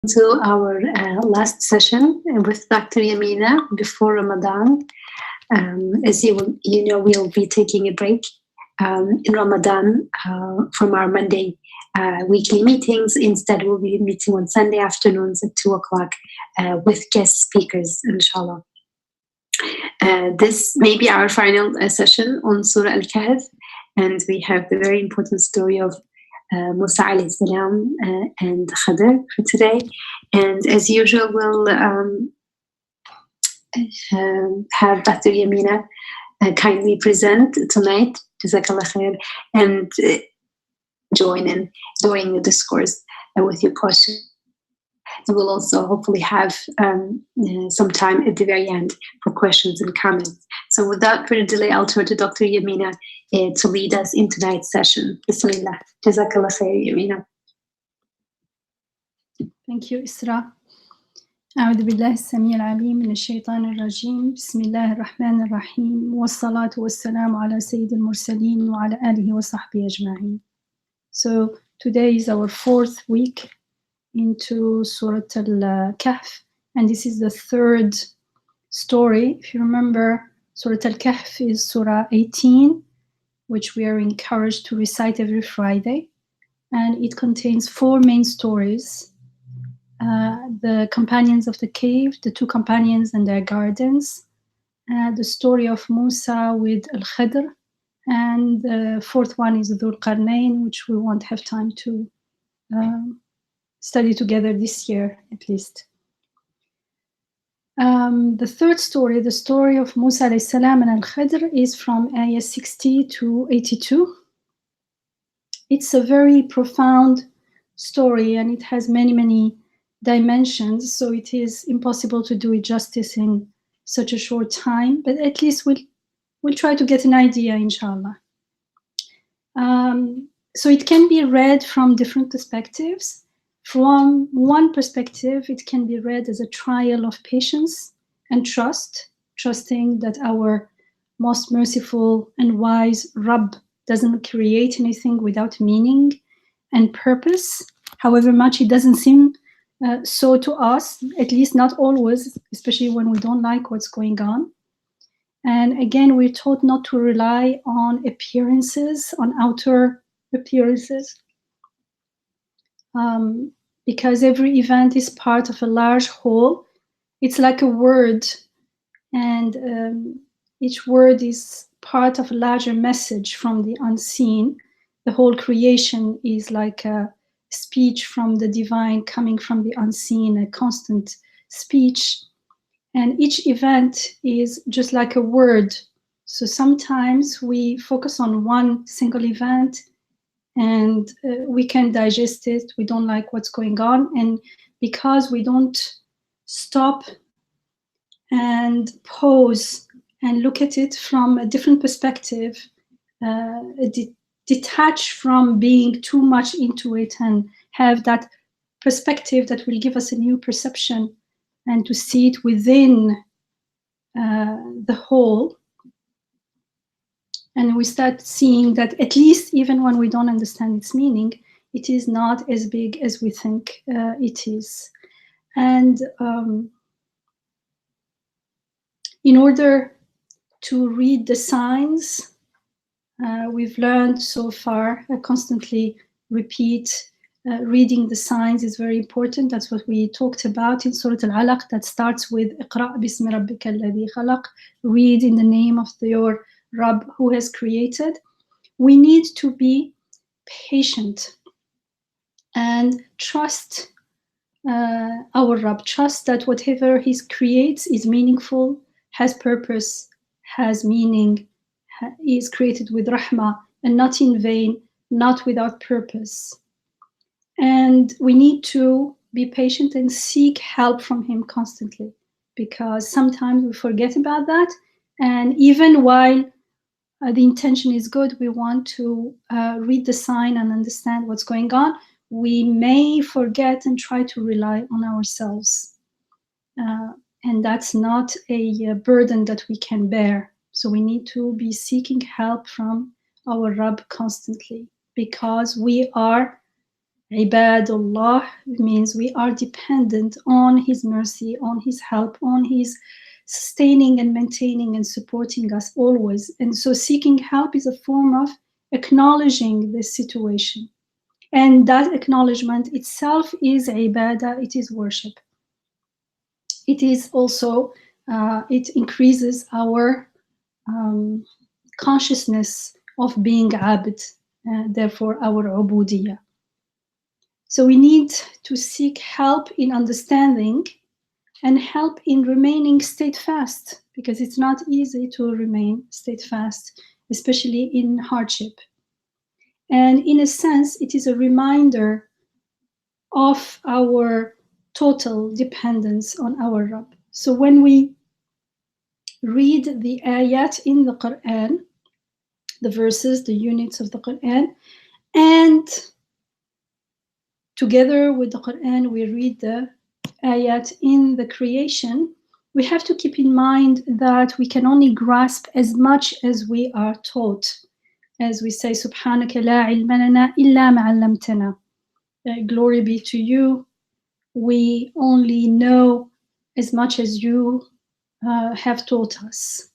to our last session with Dr. Yamina before Ramadan. As you know, we'll be taking a break in Ramadan from our Monday weekly meetings. Instead, we'll be meeting on Sunday afternoons at 2 o'clock with guest speakers, inshallah. This may be our final session on Surah Al-Kahf, and we have the very important story of Musa alayhi salam and Khadr for today. And as usual, we'll have Dr. Yamina kindly present tonight, Jazakallah khair, and join in during the discourse with your questions. And we'll also hopefully have some time at the very end for questions and comments. So without further delay, I'll turn to Dr. Yamina to lead us in tonight's session. Bismillah. Jazakallah khair, Yamina. Thank you, Isra. أعوذ بالله السميع العليم من الشيطان الرجيم بسم الله الرحمن الرحيم والصلاة والسلام على سيد المرسلين وعلى آله وصحبه أجمعين. So today is our fourth week into Surah Al-Kahf, and this is the third story. If you remember, Surah Al-Kahf is Surah 18, which we are encouraged to recite every Friday, and it contains four main stories. The companions of the cave, the two companions and their gardens, the story of Musa with Al-Khadr, and the fourth one is Dhul Qarnayn, which we won't have time to study together this year, at least. The third story, the story of Musa alayhi salam and Al-Khadr, is from ayah 60 to 82. It's a very profound story, and it has many dimensions, so it is impossible to do it justice in such a short time, but at least we'll try to get an idea, inshallah. So it can be read from different perspectives. From one perspective, it can be read as a trial of patience and trust, trusting that our most merciful and wise Rabb doesn't create anything without meaning and purpose, however much it doesn't seem so to us, at least not always, especially when we don't like what's going on. And again, we're taught not to rely on appearances, on outer appearances, because every event is part of a large whole. It's like a word, and each word is part of a larger message from the unseen. The whole creation is like a speech from the divine coming from the unseen, a constant speech. And each event is just like a word. So sometimes we focus on one single event and we can digest it. We don't like what's going on. And because we don't stop and pause and look at it from a different perspective, detach from being too much into it and have that perspective that will give us a new perception and to see it within the whole. And we start seeing that at least even when we don't understand its meaning, it is not as big as we think it is. And in order to read the signs, we've learned so far, constantly repeat, reading the signs is very important. That's what we talked about in Surah Al-Alaq, that starts with Iqra' bismi rabbika alladhi khalaq, read in the name of your Rabb who has created. We need to be patient and trust our Rabb, trust that whatever He creates is meaningful, has purpose, has meaning, is created with rahmah and not in vain, not without purpose. And we need to be patient and seek help from Him constantly, because sometimes we forget about that. And even while the intention is good, we want to read the sign and understand what's going on, we may forget and try to rely on ourselves. And that's not a burden that we can bear. So we need to be seeking help from our Rabb constantly, because we are Ibadullah means we are dependent on His mercy, on His help, on His sustaining and maintaining and supporting us always. And so seeking help is a form of acknowledging this situation. And that acknowledgement itself is ibadah, it is worship. It is also, it increases our consciousness of being abd, therefore our ubudiyah. So we need to seek help in understanding and help in remaining steadfast, because it's not easy to remain steadfast, especially in hardship. And in a sense, it is a reminder of our total dependence on our Rabb. So when we read the ayat in the Quran, the verses, the units of the Quran, and together with the Quran, we read the ayat in the creation, we have to keep in mind that we can only grasp as much as we are taught. As we say, Subhanaka la ilma lana illa ma 'allamtana. Glory be to you. We only know as much as you have taught us.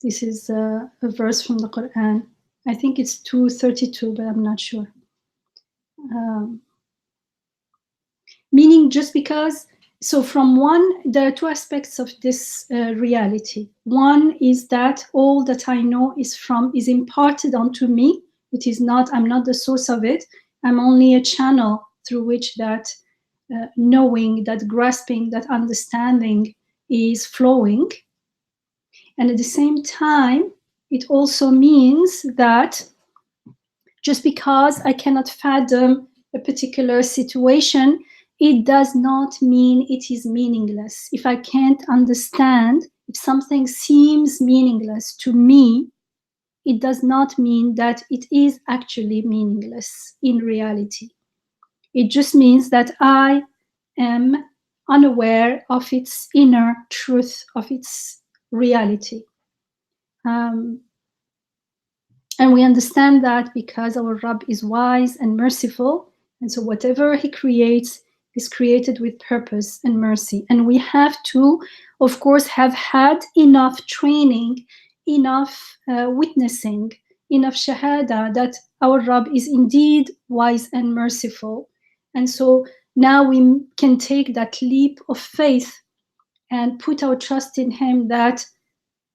This is a verse from the Quran. I think it's 232, but I'm not sure. Meaning just because, so from one, there are two aspects of this reality. One is that all that I know is imparted onto me. It is not, I'm not the source of it. I'm only a channel through which that knowing, that grasping, that understanding is flowing. And at the same time, it also means that just because I cannot fathom a particular situation, it does not mean it is meaningless. If I can't understand, if something seems meaningless to me, it does not mean that it is actually meaningless in reality. It just means that I am unaware of its inner truth, of its reality. And we understand that because our Rabb is wise and merciful, and so whatever He creates is created with purpose and mercy. And we have to, of course, have had enough training, enough witnessing, enough shahada that our Rabb is indeed wise and merciful. And so now we can take that leap of faith and put our trust in Him, that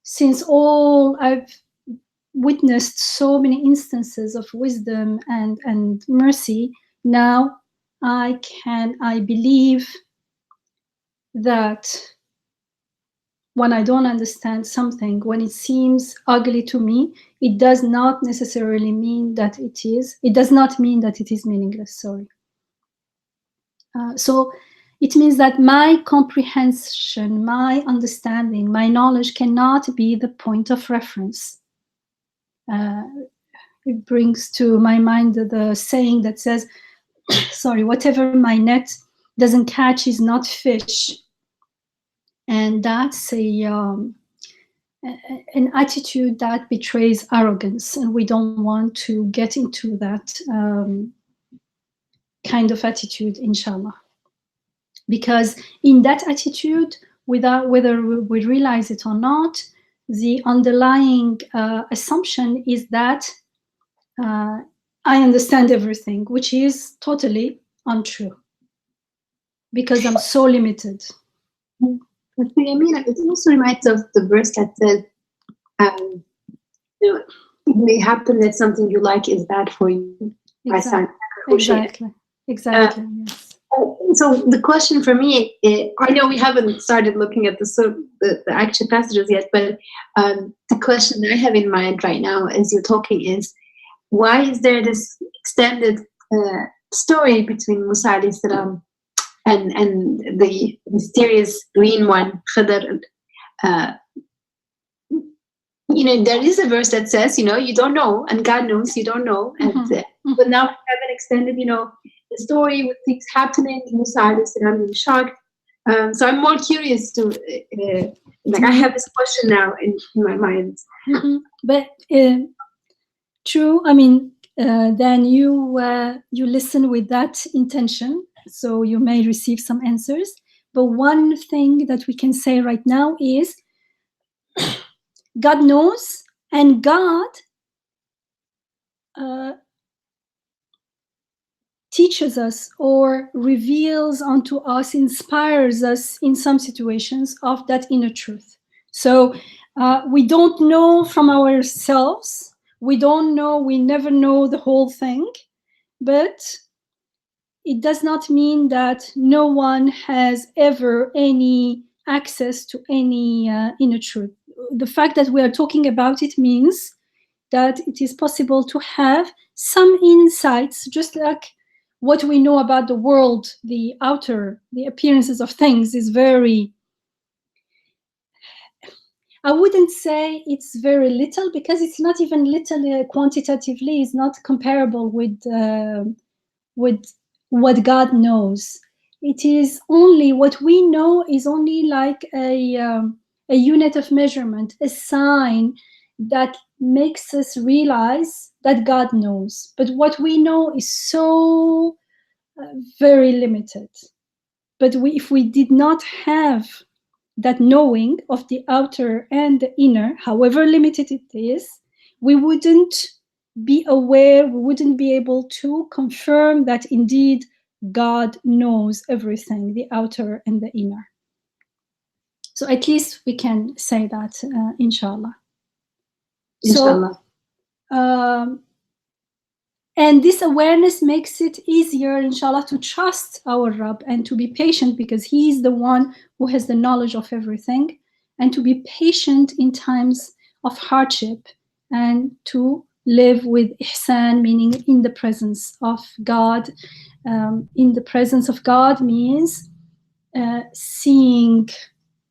since all I've witnessed so many instances of wisdom and mercy, now I believe that when I don't understand something, when it seems ugly to me, it does not necessarily mean that it does not mean that it is meaningless, sorry. So it means that my comprehension, my understanding, my knowledge cannot be the point of reference. It brings to my mind the saying that says, sorry, whatever my net doesn't catch is not fish. And that's an attitude that betrays arrogance, and we don't want to get into that kind of attitude, inshallah. Because in that attitude, without whether we realize it or not, the underlying assumption is that I understand everything, which is totally untrue, because I'm so limited. Yamina, it also reminds of the verse that says, you know, it may happen that something you like is bad for you. Exactly. Yes. So the question for me, I know we haven't started looking at the actual passages yet, but the question I have in mind right now as you're talking is, why is there this extended story between Musa alayhi salam and the mysterious green one, Khidr? You know, there is a verse that says, you know, you don't know, and God knows you don't know. And but now we have an extended, you know, the story with things happening. Musa alayhi salam being shocked. So I'm more curious to, like, I have this question now in my mind. But true. I mean, then you listen with that intention, so you may receive some answers. But one thing that we can say right now is God knows, and God teaches us or reveals unto us, inspires us in some situations of that inner truth. So we don't know from ourselves, we don't know, we never know the whole thing, but it does not mean that no one has ever any access to any inner truth. The fact that we are talking about it means that it is possible to have some insights, just like what we know about the world, the outer, the appearances of things is very, I wouldn't say it's very little, because it's not even little quantitatively, it's not comparable with what God knows. It is only, what we know is only like a unit of measurement, a sign that makes us realize that God knows. But what we know is so very limited. But if we did not have that knowing of the outer and the inner, however limited it is, we wouldn't be aware, we wouldn't be able to confirm that indeed God knows everything, the outer and the inner. So at least we can say that, inshallah. Inshallah. So, and this awareness makes it easier, inshallah, to trust our Rabb and to be patient, because he is the one who has the knowledge of everything, and to be patient in times of hardship, and to live with ihsan, meaning in the presence of God. In the presence of God means seeing,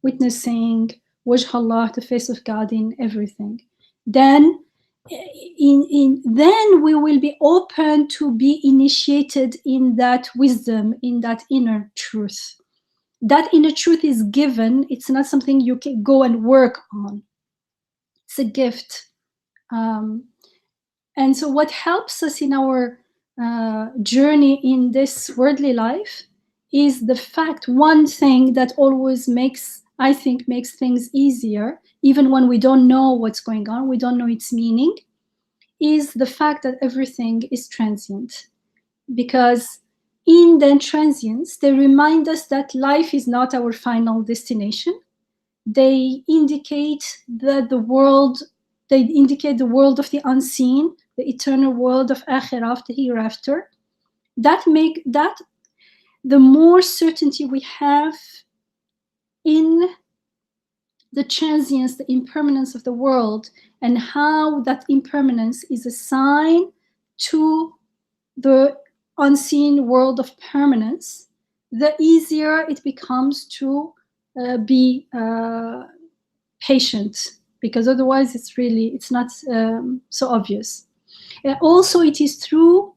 witnessing wajh Allah, the face of God in everything. Then then we will be open to be initiated in that wisdom, in that inner truth. That inner truth is given. It's not something you can go and work on. It's a gift. And so what helps us in our journey in this worldly life is the fact, one thing that always makes, I think, makes things easier, even when we don't know what's going on, we don't know its meaning, is the fact that everything is transient. Because in the transience, they remind us that life is not our final destination. They indicate that the world, they indicate the world of the unseen, the eternal world of akhirah, of the hereafter. That make that the more certainty we have in the transience, the impermanence of the world, and how that impermanence is a sign to the unseen world of permanence, the easier it becomes to be patient, because otherwise it's not so obvious. Also, it is through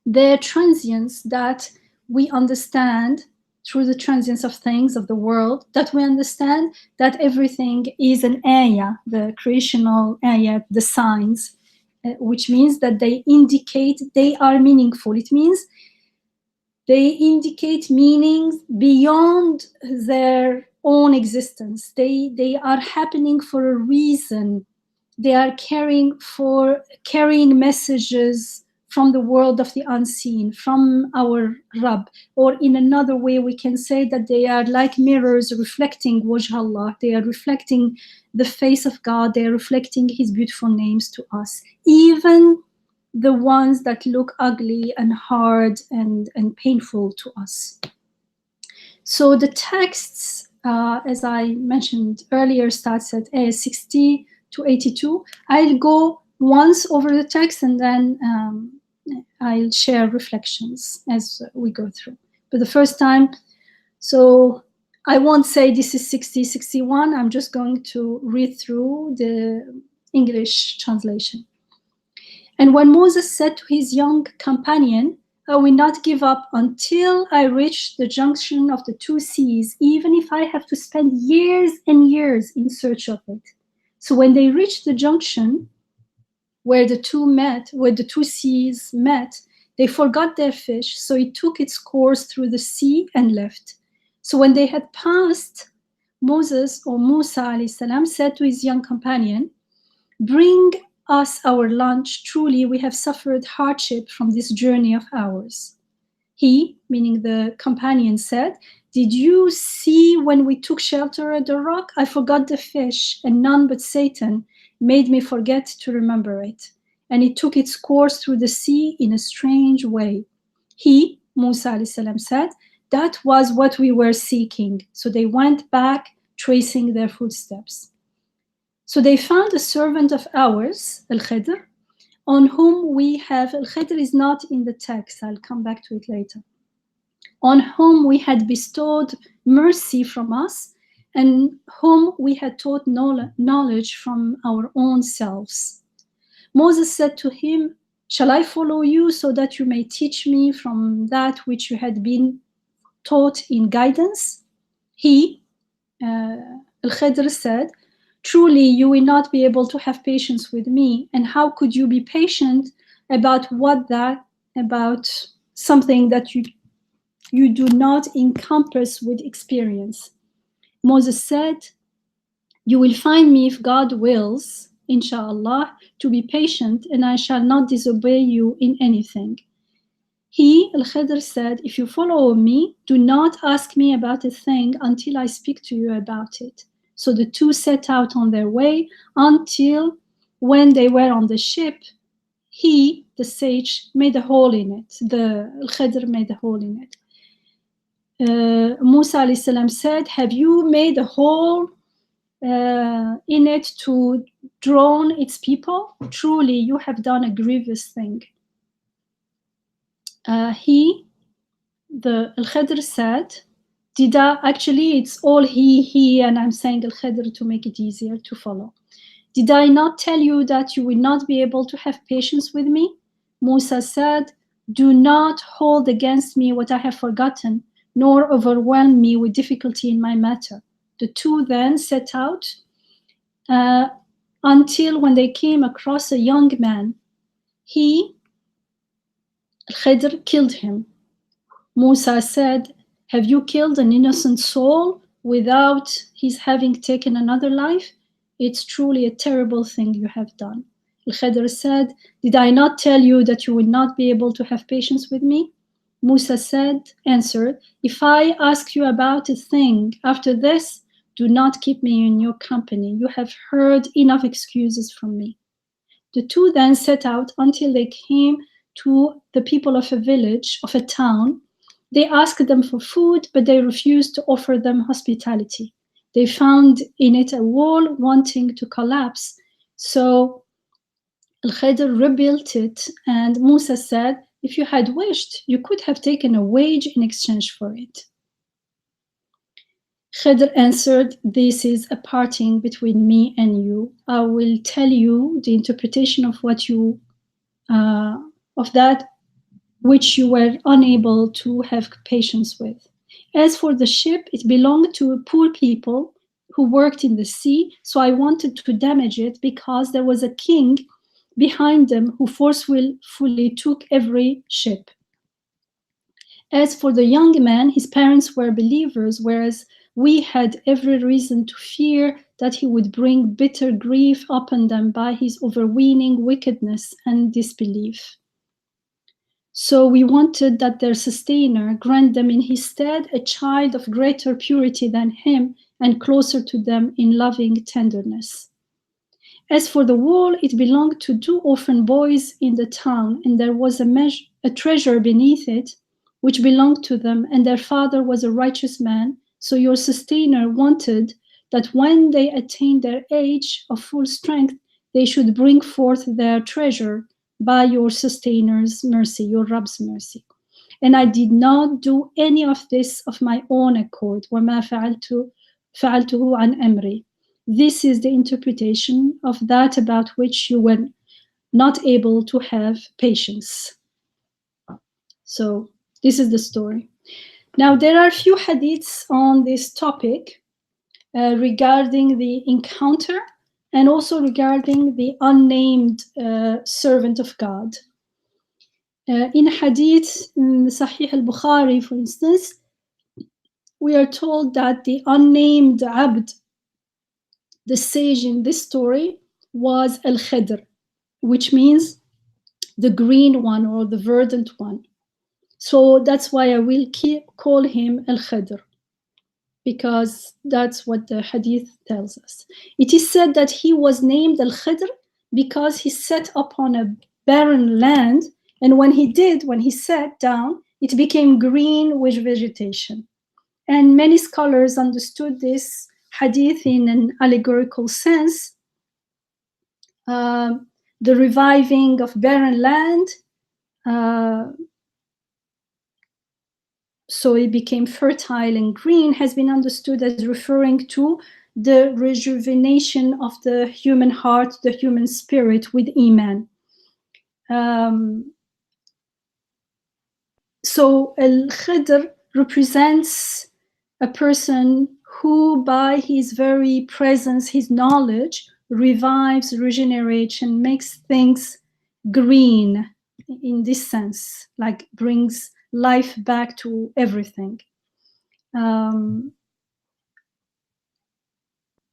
the transience that we understand, through the transience of things, of the world, that we understand that everything is an ayah, the creational ayah, the signs, which means that they indicate, they are meaningful. It means they indicate meanings beyond their own existence. They are happening for a reason. They are carrying messages from the world of the unseen, from our Rabb. Or in another way, we can say that they are like mirrors reflecting wajh Allah. They are reflecting the face of God. They are reflecting his beautiful names to us. Even the ones that look ugly and hard and painful to us. So the texts, as I mentioned earlier, starts at ayah 60 to 82. I'll go once over the text, and then I'll share reflections as we go through. But the first time, so I won't say this is 60, 61. I'm just going to read through the English translation. And when Moses said to his young companion, I will not give up until I reach the junction of the two seas, even if I have to spend years and years in search of it. So when they reached the junction, where the two seas met, they forgot their fish, so it took its course through the sea and left. So when they had passed, Moses, or Musa alayhi salam, said to his young companion, "Bring us our lunch. Truly, we have suffered hardship from this journey of ours." He, meaning the companion, said, "Did you see when we took shelter at the rock? I forgot the fish, and none but Satan made me forget to remember it. And it took its course through the sea in a strange way." He, Musa alayhi salam, said, "That was what we were seeking." So they went back, tracing their footsteps. So they found a servant of ours, Al-Khidr, on whom we have, Al-Khidr is not in the text, I'll come back to it later, on whom we had bestowed mercy from us, and whom we had taught knowledge from our own selves. Moses said to him, "Shall I follow you so that you may teach me from that which you had been taught in guidance?" He, Al-Khidr, said, "Truly, you will not be able to have patience with me. And how could you be patient about about something that you do not encompass with experience?" Moses said, "You will find me, if God wills, inshallah, to be patient, and I shall not disobey you in anything." He, Al-Khidr, said, "If you follow me, do not ask me about a thing until I speak to you about it." So the two set out on their way until when they were on the ship, he, the sage, made a hole in it. Al-Khidr made a hole in it. Musa alayhi salam said, "Have you made a hole in it to drown its people? Truly, you have done a grievous thing." Al-Khidr said, actually it's all he, and I'm saying Al-Khidr to make it easier to follow. "Did I not tell you that you will not be able to have patience with me?" Musa said, "Do not hold against me what I have forgotten, nor overwhelm me with difficulty in my matter." The two then set out until when they came across a young man. He, Al-Khidr, killed him. Musa said, "Have you killed an innocent soul without his having taken another life? It's truly a terrible thing you have done." Al-Khidr said, "Did I not tell you that you would not be able to have patience with me?" Musa answered, "If I ask you about a thing after this, do not keep me in your company. You have heard enough excuses from me." The two then set out until they came to the people of a village, of a town. They asked them for food, but they refused to offer them hospitality. They found in it a wall wanting to collapse. So Al-Khidr rebuilt it, and Musa said, "If you had wished, you could have taken a wage in exchange for it." Khidr answered, "This is a parting between me and you. I will tell you the interpretation of of that which you were unable to have patience with. As for the ship, it belonged to poor people who worked in the sea, so I wanted to damage it because there was a king behind them who forcefully took every ship. As for the young man, his parents were believers, whereas we had every reason to fear that he would bring bitter grief upon them by his overweening wickedness and disbelief. So we wanted that their sustainer grant them in his stead a child of greater purity than him and closer to them in loving tenderness. As for the wall, it belonged to two orphan boys in the town, and there was a treasure beneath it, which belonged to them, and their father was a righteous man. So your sustainer wanted that when they attained their age of full strength, they should bring forth their treasure by your sustainer's mercy, your Rabb's mercy. And I did not do any of this of my own accord. وَمَا فَعَلْتُهُ عَنْ أَمْرِي. This is the interpretation of that about which you were not able to have patience. So this is the story. Now there are a few hadiths on this topic regarding the encounter and also regarding the unnamed servant of God. In hadith, in Sahih al-Bukhari, for instance, we are told that the unnamed abd, the sage in this story, was Al-Khidr, which means the green one or the verdant one. So that's why I will call him Al-Khidr, because that's what the hadith tells us. It is said that he was named Al-Khidr because he sat upon a barren land, and when he sat down, it became green with vegetation. And many scholars understood this hadith in an allegorical sense, the reviving of barren land, so it became fertile and green, has been understood as referring to the rejuvenation of the human heart, the human spirit with Iman. So Al-Khidr represents a person who, by his very presence, his knowledge, revives, regenerates, and makes things green in this sense, like brings life back to everything.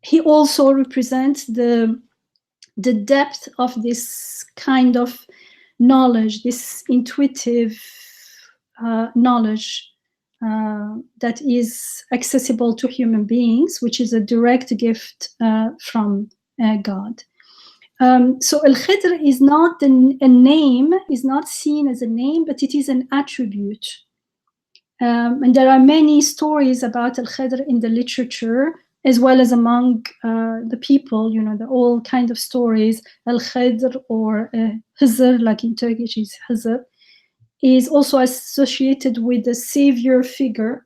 He also represents the depth of this kind of knowledge, this intuitive knowledge that is accessible to human beings, which is a direct gift from God. So Al-Khidr is not a name, is not seen as a name, but it is an attribute. And there are many stories about Al-Khidr in the literature, as well as among the people, the all kind of stories. Al-Khidr or Hizr, like in Turkish is Hizr, is also associated with the savior figure.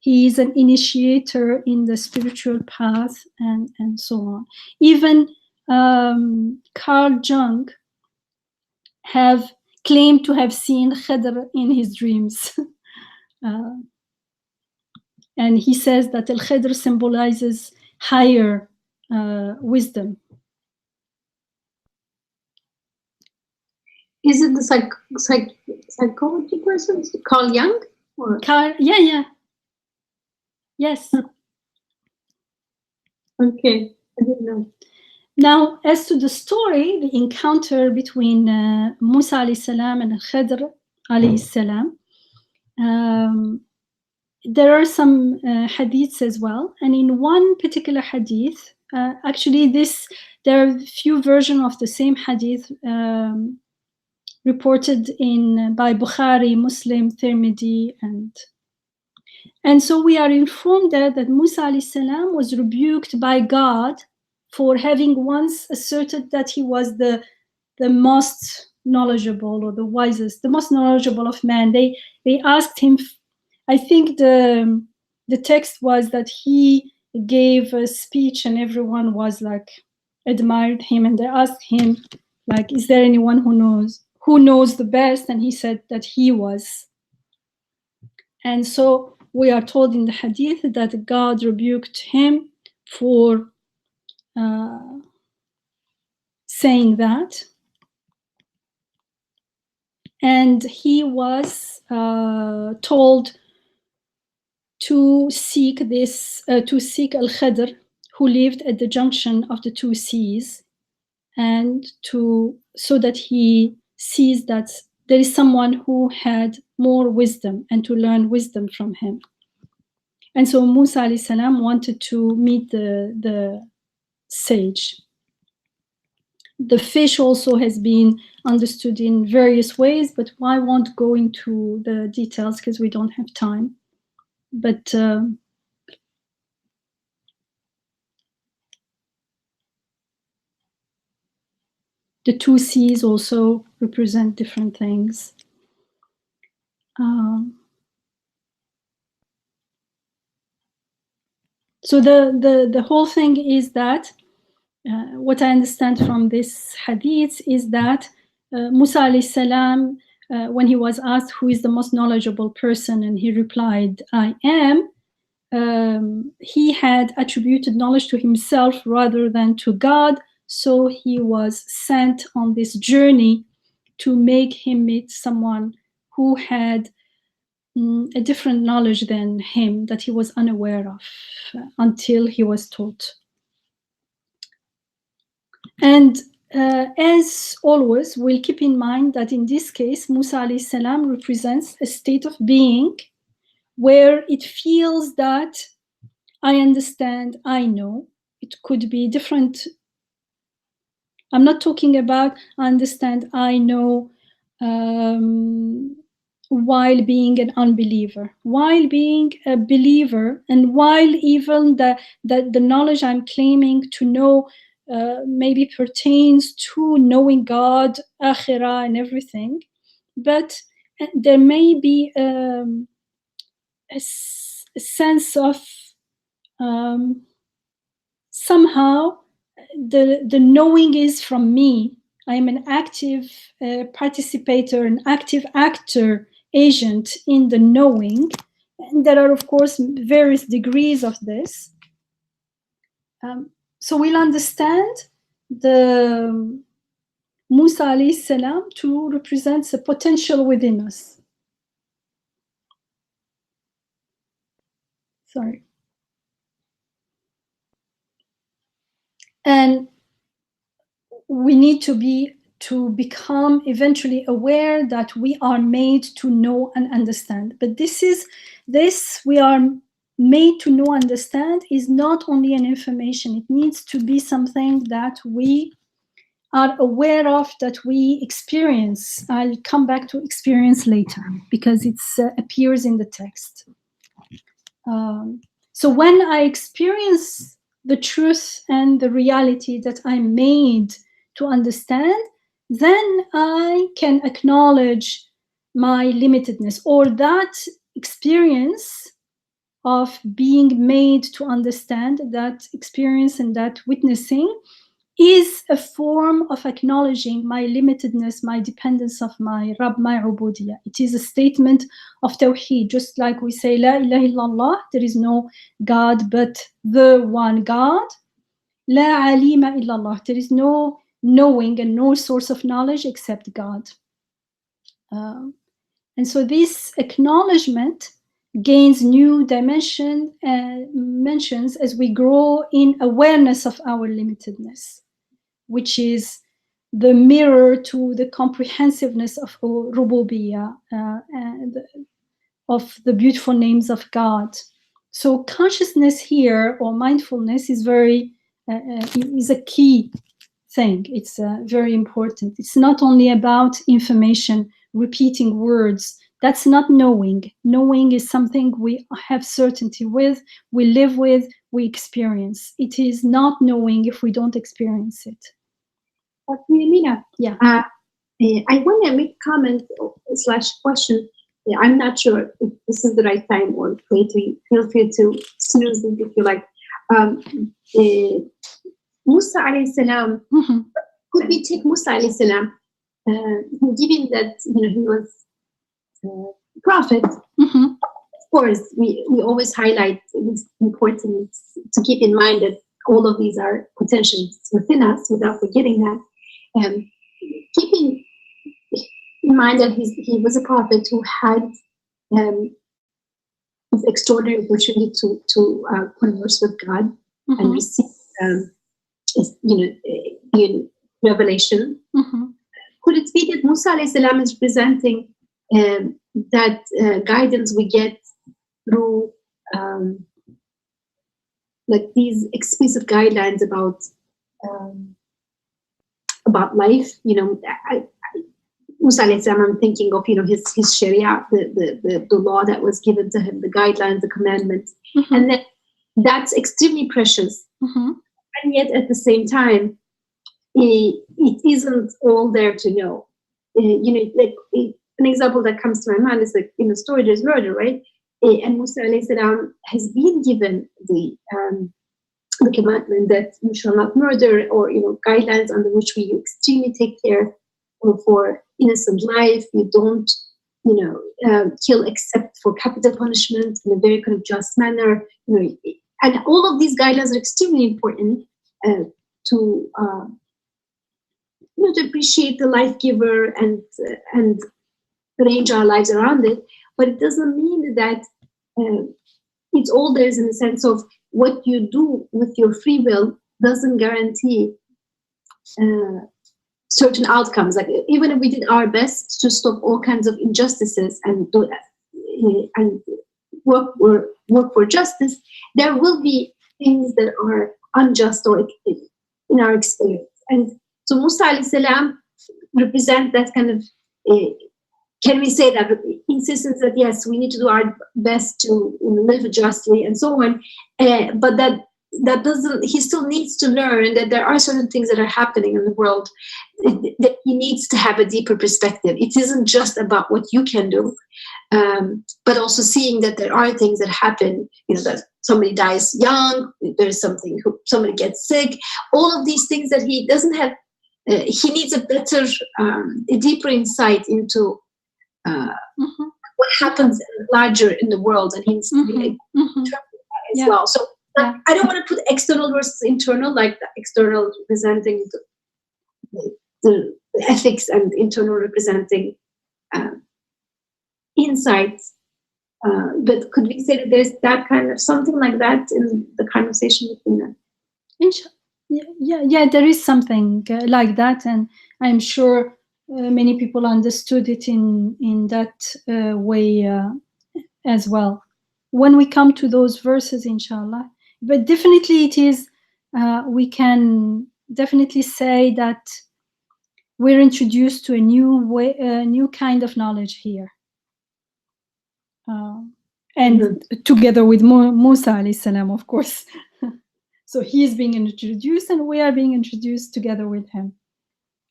He is an initiator in the spiritual path and so on. Even Carl Jung have claimed to have seen Khidr in his dreams. And he says that Al-Khidr symbolizes higher wisdom. Is it the psychology person, Carl Jung? Or? Yeah. Yes. Okay, I didn't know. Now, as to the story, the encounter between Musa alayhi salam and Khidr alayhi salam, there are some hadiths as well. And in one particular hadith, actually there are a few versions of the same hadith reported by Bukhari, Muslim, Tirmidhi, and so we are informed that Musa alayhi salam was rebuked by God for having once asserted that he was the most knowledgeable or the wisest, the most knowledgeable of man. They asked him, I think the text was that he gave a speech and everyone was like admired him, and they asked him, like, is there anyone who knows the best? And he said that he was. And so we are told in the hadith that God rebuked him for saying that. And he was told to seek Al-Khidr, who lived at the junction of the two seas, and so that he sees that there is someone who had more wisdom and to learn wisdom from him. And so Musa alayhi salam wanted to meet the sage. The fish also has been understood in various ways, but I won't go into the details because we don't have time. But the two seas also represent different things. So the whole thing is that what I understand from this hadith is that Musa alayhi salam, when he was asked who is the most knowledgeable person, and he replied, I am, he had attributed knowledge to himself rather than to God, so he was sent on this journey to make him meet someone who had a different knowledge than him that he was unaware of until he was taught. And as always, we'll keep in mind that in this case, Musa alayhi salam represents a state of being where it feels that I understand, I know. It could be different. I'm not talking about I understand, I know, while being an unbeliever. While being a believer, and while even the knowledge I'm claiming to know maybe pertains to knowing God, akhirah, and everything, but there may be a sense of somehow the knowing is from me. I am an active participator, an active actor, agent in the knowing. And there are, of course, various degrees of this. So we'll understand the Musa alayhi salam to represent the potential within us. Sorry. And we need to become eventually aware that we are made to know and understand. But this we are made to know, understand is not only an information. It needs to be something that we are aware of, that we experience. I'll come back to experience later because it appears in the text. So when I experience the truth and the reality that I'm made to understand, then I can acknowledge my limitedness, or that experience of being made to understand, that experience and that witnessing is a form of acknowledging my limitedness, my dependence of my Rabb, my ubudiyah. It is a statement of Tawheed, just like we say, La ilaha illallah, there is no God but the one God. La alima illallah, there is no knowing and no source of knowledge except God. And so this acknowledgement gains new dimensions as we grow in awareness of our limitedness, which is the mirror to the comprehensiveness of Rububiyyah and of the beautiful names of God. So consciousness here, or mindfulness, is is a key thing. It's very important. It's not only about information, repeating words. That's not knowing. Knowing is something we have certainty with, we live with, we experience. It is not knowing if we don't experience it. Yamina, yeah. I want to make a comment / question. Yeah, I'm not sure if this is the right time, or feel free to snooze it if you like. Musa alayhi salam, could we take Musa alayhi salam, given that he was a prophet? Of course, we always highlight it's important to keep in mind that all of these are potentials within us without forgetting that. Keeping in mind that he was a prophet who had this extraordinary opportunity to converse with God and receive revelation. Could it be that Musa alayhi salam is presenting that guidance we get through like these explicit guidelines about life? Musa alayhi salam, I'm thinking of his Sharia, the law that was given to him, the guidelines, the commandments, and that's extremely precious. And yet at the same time, it isn't all there to know. An example that comes to my mind is like in the story, there's murder, right? And Musa alayhi salam has been given the commandment that you shall not murder, or guidelines under which we extremely take care for innocent life. You don't kill except for capital punishment in a very kind of just manner. And all of these guidelines are extremely important to to appreciate the life giver and arrange our lives around it. But it doesn't mean that it's all there is, in the sense of what you do with your free will doesn't guarantee certain outcomes. Like, even if we did our best to stop all kinds of injustices and work for justice, there will be things that are unjust or in our experience. And so Musa alayhi salam represent that kind of, can we say that, insistence that yes, we need to do our best to live justly and so on, but that doesn't, he still needs to learn that there are certain things that are happening in the world that he needs to have a deeper perspective. It isn't just about what you can do, but also seeing that there are things that happen, that somebody dies young, there's somebody gets sick, all of these things that he doesn't have, he needs a better, a deeper insight into what happens larger in the world, and he needs to be able to interpret that as well. So I don't want to put external versus internal, like the external representing the ethics and internal representing insights. But could we say that there's that kind of something like that in the conversation between them? Yeah, there is something like that, and I'm sure many people understood it in that way as well. When we come to those verses, inshallah, but definitely it is, we can definitely say that we're introduced to a new way, a new kind of knowledge here. And together with Musa alayhi salam, of course. So he is being introduced and we are being introduced together with him.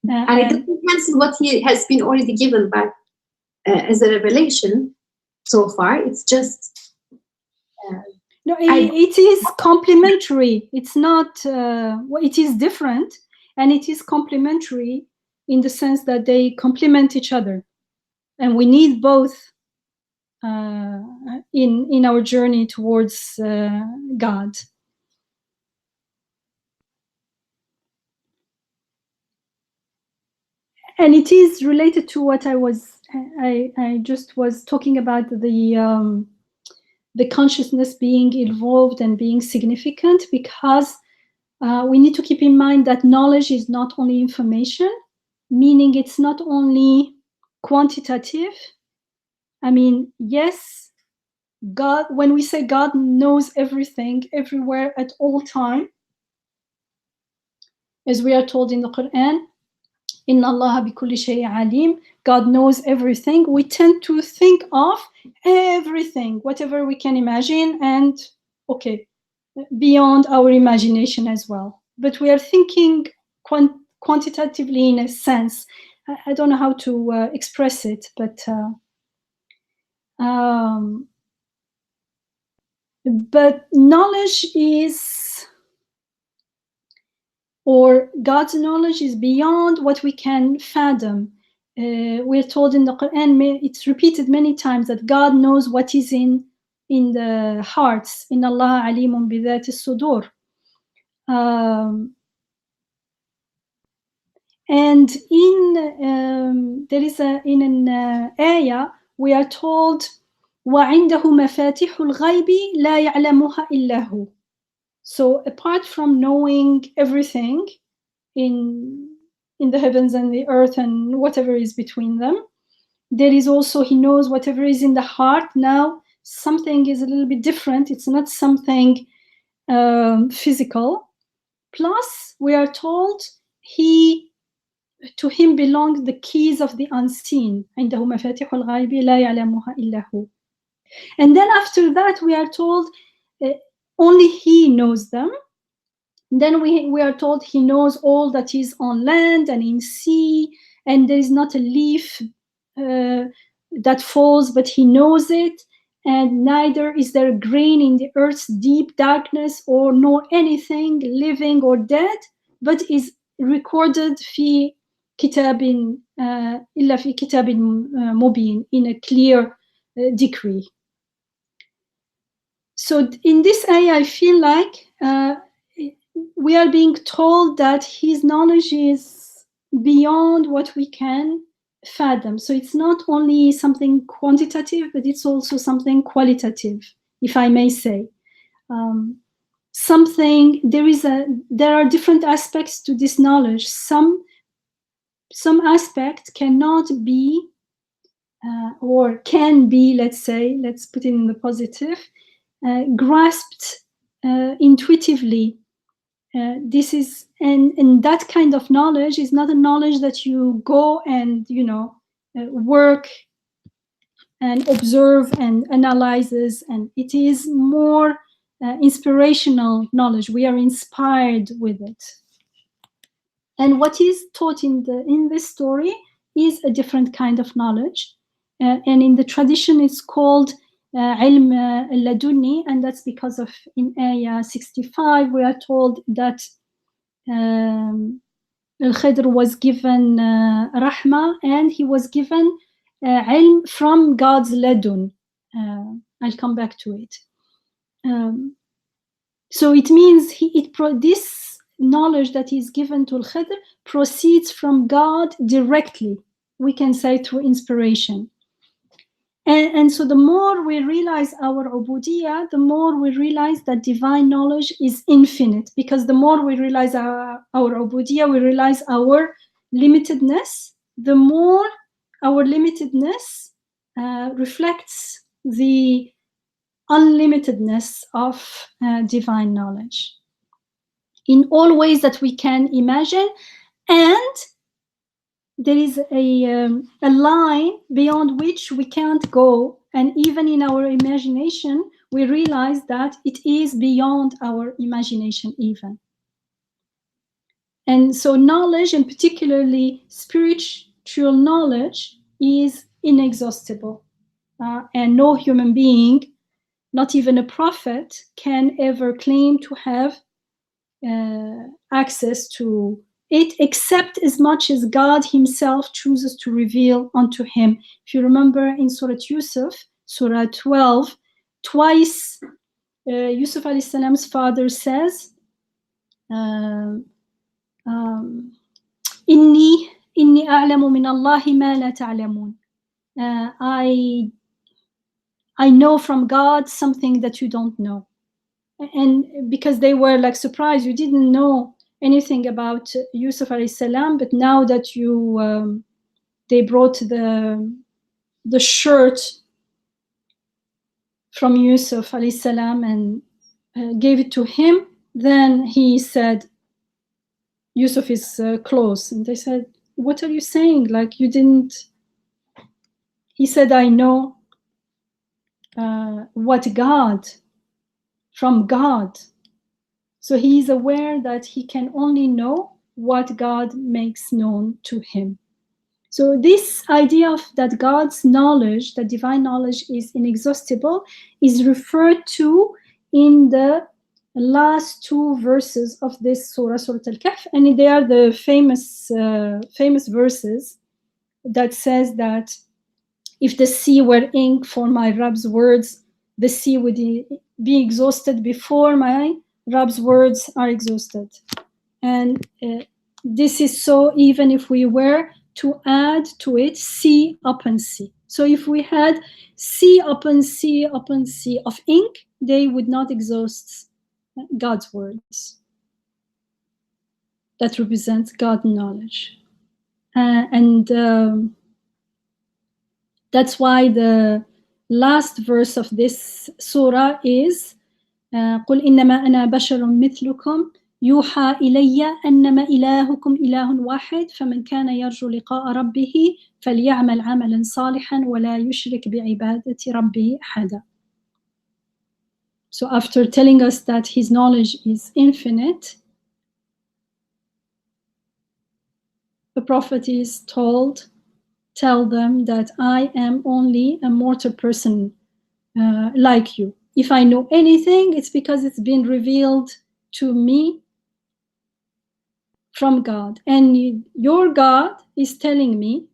And it depends on what he has been already given by as a revelation so far. It's just... no, it is complementary. It's not, it is different, and it is complementary in the sense that they complement each other. And we need both in our journey towards God. And it is related to what I just was talking about, the consciousness being involved and being significant, because we need to keep in mind that knowledge is not only information, meaning it's not only quantitative. I mean, yes, God, when we say God knows everything, everywhere, at all time, as we are told in the Quran, Inna Allah bi kulli shay'in alim, God knows everything. We tend to think of everything, whatever we can imagine, and beyond our imagination as well. But we are thinking quantitatively, in a sense. I don't know how to express it, but knowledge is, or God's knowledge is beyond what we can fathom. We're told in the Quran, it's repeated many times, that God knows what is in the hearts. Inna Allah alimun bi dhati sudur. And there is in an ayah, we are told, وَعِنْدَهُ مَفَاتِحُ الْغَيْبِ لَا يَعْلَمُهَا إِلَّا هُ. So apart from knowing everything in the heavens and the earth and whatever is between them, there is also, he knows whatever is in the heart. Now, something is a little bit different. It's not something physical. Plus, we are told to him belong the keys of the unseen. عنده مفاتيح الغيب لا يعلمها إلا هو. And then after that, we are told only he knows them. Then we are told he knows all that is on land and in sea, and there is not a leaf that falls, but he knows it, and neither is there a grain in the earth's deep darkness, or nor anything living or dead, but is recorded fi كتاب إلا في كتاب مبين, in a clear decree. So in this ayah, I feel like we are being told that his knowledge is beyond what we can fathom. So it's not only something quantitative, but it's also something qualitative, if I may say. There are different aspects to this knowledge. Some aspect cannot be or can be, let's put it in the positive, grasped intuitively. This is, and that kind of knowledge is not a knowledge that you go and, work and observe and analyzes, and it is more inspirational knowledge. We are inspired with it. And what is taught in this story is a different kind of knowledge. And in the tradition, it's called ilm laduni, and that's because of in ayah 65, we are told that Al-Khidr was given rahma, and he was given ilm from God's ladun. I'll come back to it. So it means this knowledge that is given to Al-Khidr proceeds from God directly, we can say through inspiration. And so the more we realize our ubudiyah, the more we realize that divine knowledge is infinite, because the more we realize our ubudiyah, we realize our limitedness. The more our limitedness reflects the unlimitedness of divine knowledge in all ways that we can imagine. And there is a line beyond which we can't go, and even in our imagination we realize that it is beyond our imagination even. And so knowledge, and particularly spiritual knowledge, is inexhaustible, and no human being, not even a prophet, can ever claim to have access to it, except as much as God himself chooses to reveal unto him. If you remember in Surah Yusuf, Surah 12, twice Yusuf alayhi salam's father says, Inni a'lamu min Allahi ma la ta'lamun. I know from God something that you don't know. And because they were like surprised, you didn't know anything about Yusuf alayhi salam, but now that they brought the shirt from Yusuf alayhi salam and gave it to him, then he said, Yusuf is close. And they said, what are you saying? Like, you didn't. He said, I know what God, from God. So he is aware that he can only know what God makes known to him. So this idea of that God's knowledge, that divine knowledge is inexhaustible, is referred to in the last two verses of this Surah, Surah Al-Kahf, and they are the famous verses that says that if the sea were ink for my Rabb's words, the sea would be exhausted before my Rabb's words are exhausted. And this is so even if we were to add to it sea upon sea. So if we had sea upon sea upon sea of ink, they would not exhaust God's words. That represents God's knowledge. That's why the last verse of this surah is قُلْ إِنَّمَا أَنَا بَشَرٌ مِثْلُكُمْ يُوحَى إِلَيَّ أَنَّمَا إِلَهُكُمْ إِلَهٌ وَاحِدٌ فَمَنْ كَانَ يَرْجُو لِقَاءَ رَبِّهِ فَلْيَعْمَلْ عَمَلًا صَالِحًا وَلَا يُشْرِكْ بِعِبَادَةِ رَبِّهِ أَحَدًا. So after telling us that his knowledge is infinite, the Prophet is told, tell them that I am only a mortal person like you. If I know anything, it's because it's been revealed to me from God. And your God is telling me,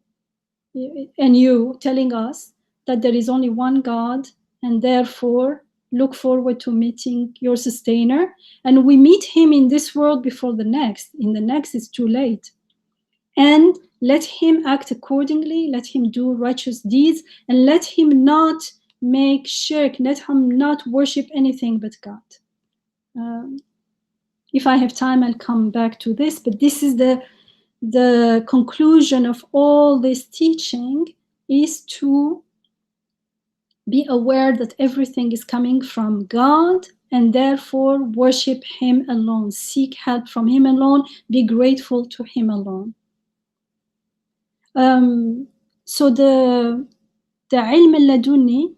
and you telling us, that there is only one God, and therefore look forward to meeting your sustainer. And we meet him in this world before the next. In the next, it's too late. And let him act accordingly, let him do righteous deeds, and let him not make shirk, let him not worship anything but God. If I have time, I'll come back to this, but this is the conclusion of all this teaching, is to be aware that everything is coming from God, and therefore worship him alone, seek help from him alone, be grateful to him alone. So the ilm al-laduni,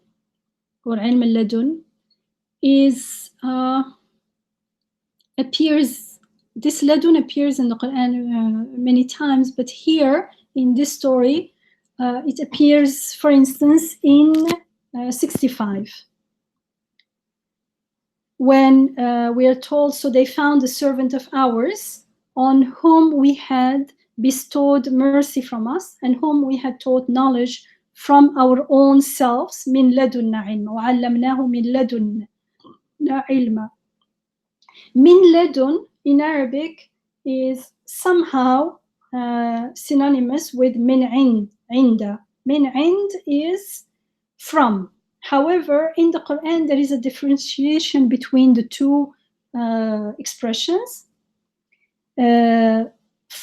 or ilm al-ladun, is appears, this ladun appears in the Quran many times, but here in this story it appears, for instance, in 65, when we are told, so they found a servant of ours on whom we had bestowed mercy from us, and whom we had taught knowledge from our own selves. min ladunna ilma wa 'allamnahu min ladunna ilma. Min ladun in Arabic is somehow synonymous with min inda. Min ind is from. However, in the Quran, there is a differentiation between the two expressions.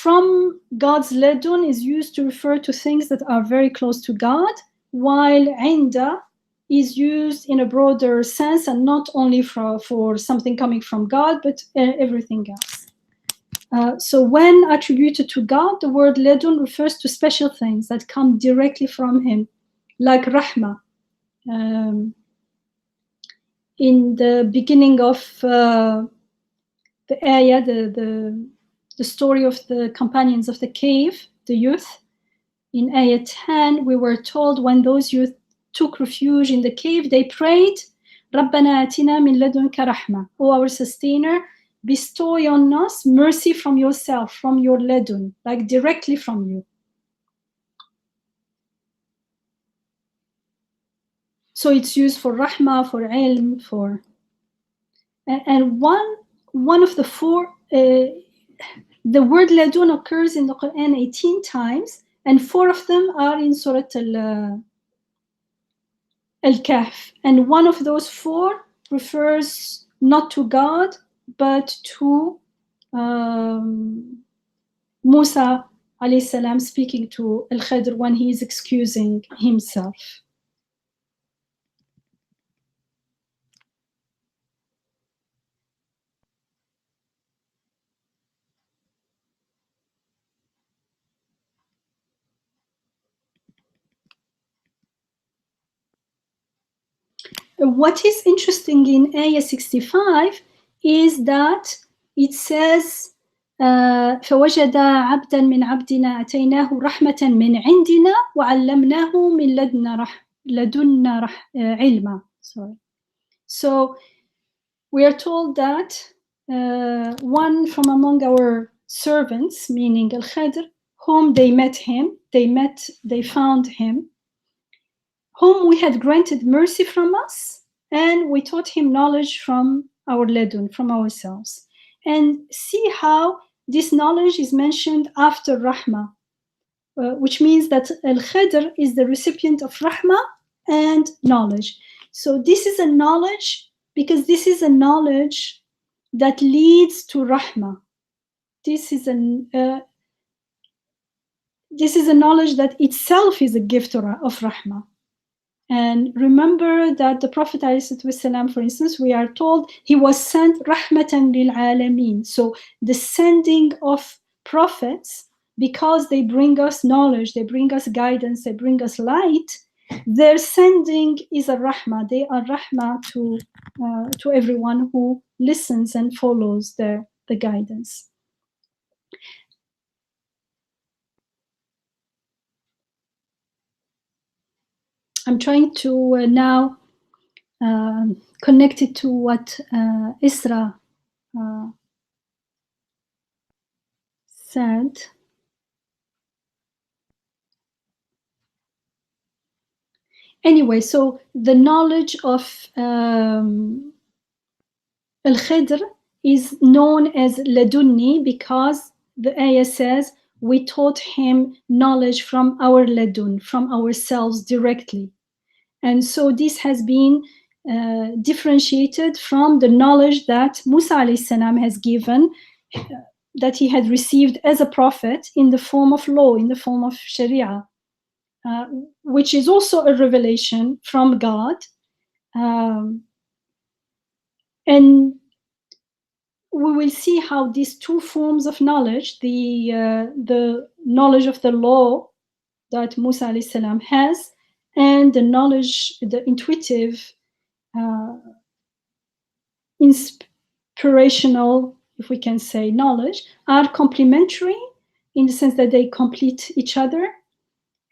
From God's ladun is used to refer to things that are very close to God, while inda is used in a broader sense, and not only for something coming from God, but everything else. So when attributed to God, the word ladun refers to special things that come directly from him, like rahmah. In the beginning of the ayah, the story of the companions of the cave, the youth, in ayah 10, we were told when those youth took refuge in the cave, they prayed, رَبَّنَا آتِنَا مِن لَدُنْكَ رَحْمَةً. O our sustainer, bestow on us mercy from yourself, from your ladun, like directly from you. So it's used for rahmah, for ilm, for... And one of the four, the word ladun occurs in the Quran 18 times, and 4 of them are in Surah Al-Kahf. And one of those 4 refers not to God, but to Musa alayhi salam speaking to Al-Khidr when he is excusing himself. What is interesting in Ayah 65 is that it says فوجد عبدا من عبدنا أتيناه رحمة من عندنا وعلمناه من لدنا علما. Sorry. So we are told that one from among our servants, meaning Al-Khidr, whom they found him, whom we had granted mercy from us, and we taught him knowledge from our ladun, from ourselves. And see how this knowledge is mentioned after rahmah, which means that Al-Khidr is the recipient of rahmah and knowledge. So this is a knowledge, because this is a knowledge that leads to rahmah. This is a knowledge that itself is a gift of rahmah. And remember that the Prophet ﷺ, for instance, we are told he was sent rahmatan lil alameen. So the sending of prophets, because they bring us knowledge, they bring us guidance, they bring us light, their sending is a rahmah. They are rahmah to everyone who listens and follows the guidance. I'm trying to now connect it to what Isra said, anyway, so the knowledge of Al-Khidr is known as Ladunni because the ayah says we taught him knowledge from our Ladun, from ourselves directly. And so this has been differentiated from the knowledge that Musa alayhi salam has given, that he had received as a prophet in the form of law, in the form of Sharia, which is also a revelation from God. And we will see how these two forms of knowledge, the knowledge of the law that Musa alayhi salam has, and the knowledge, the intuitive, inspirational, if we can say, knowledge, are complementary in the sense that they complete each other.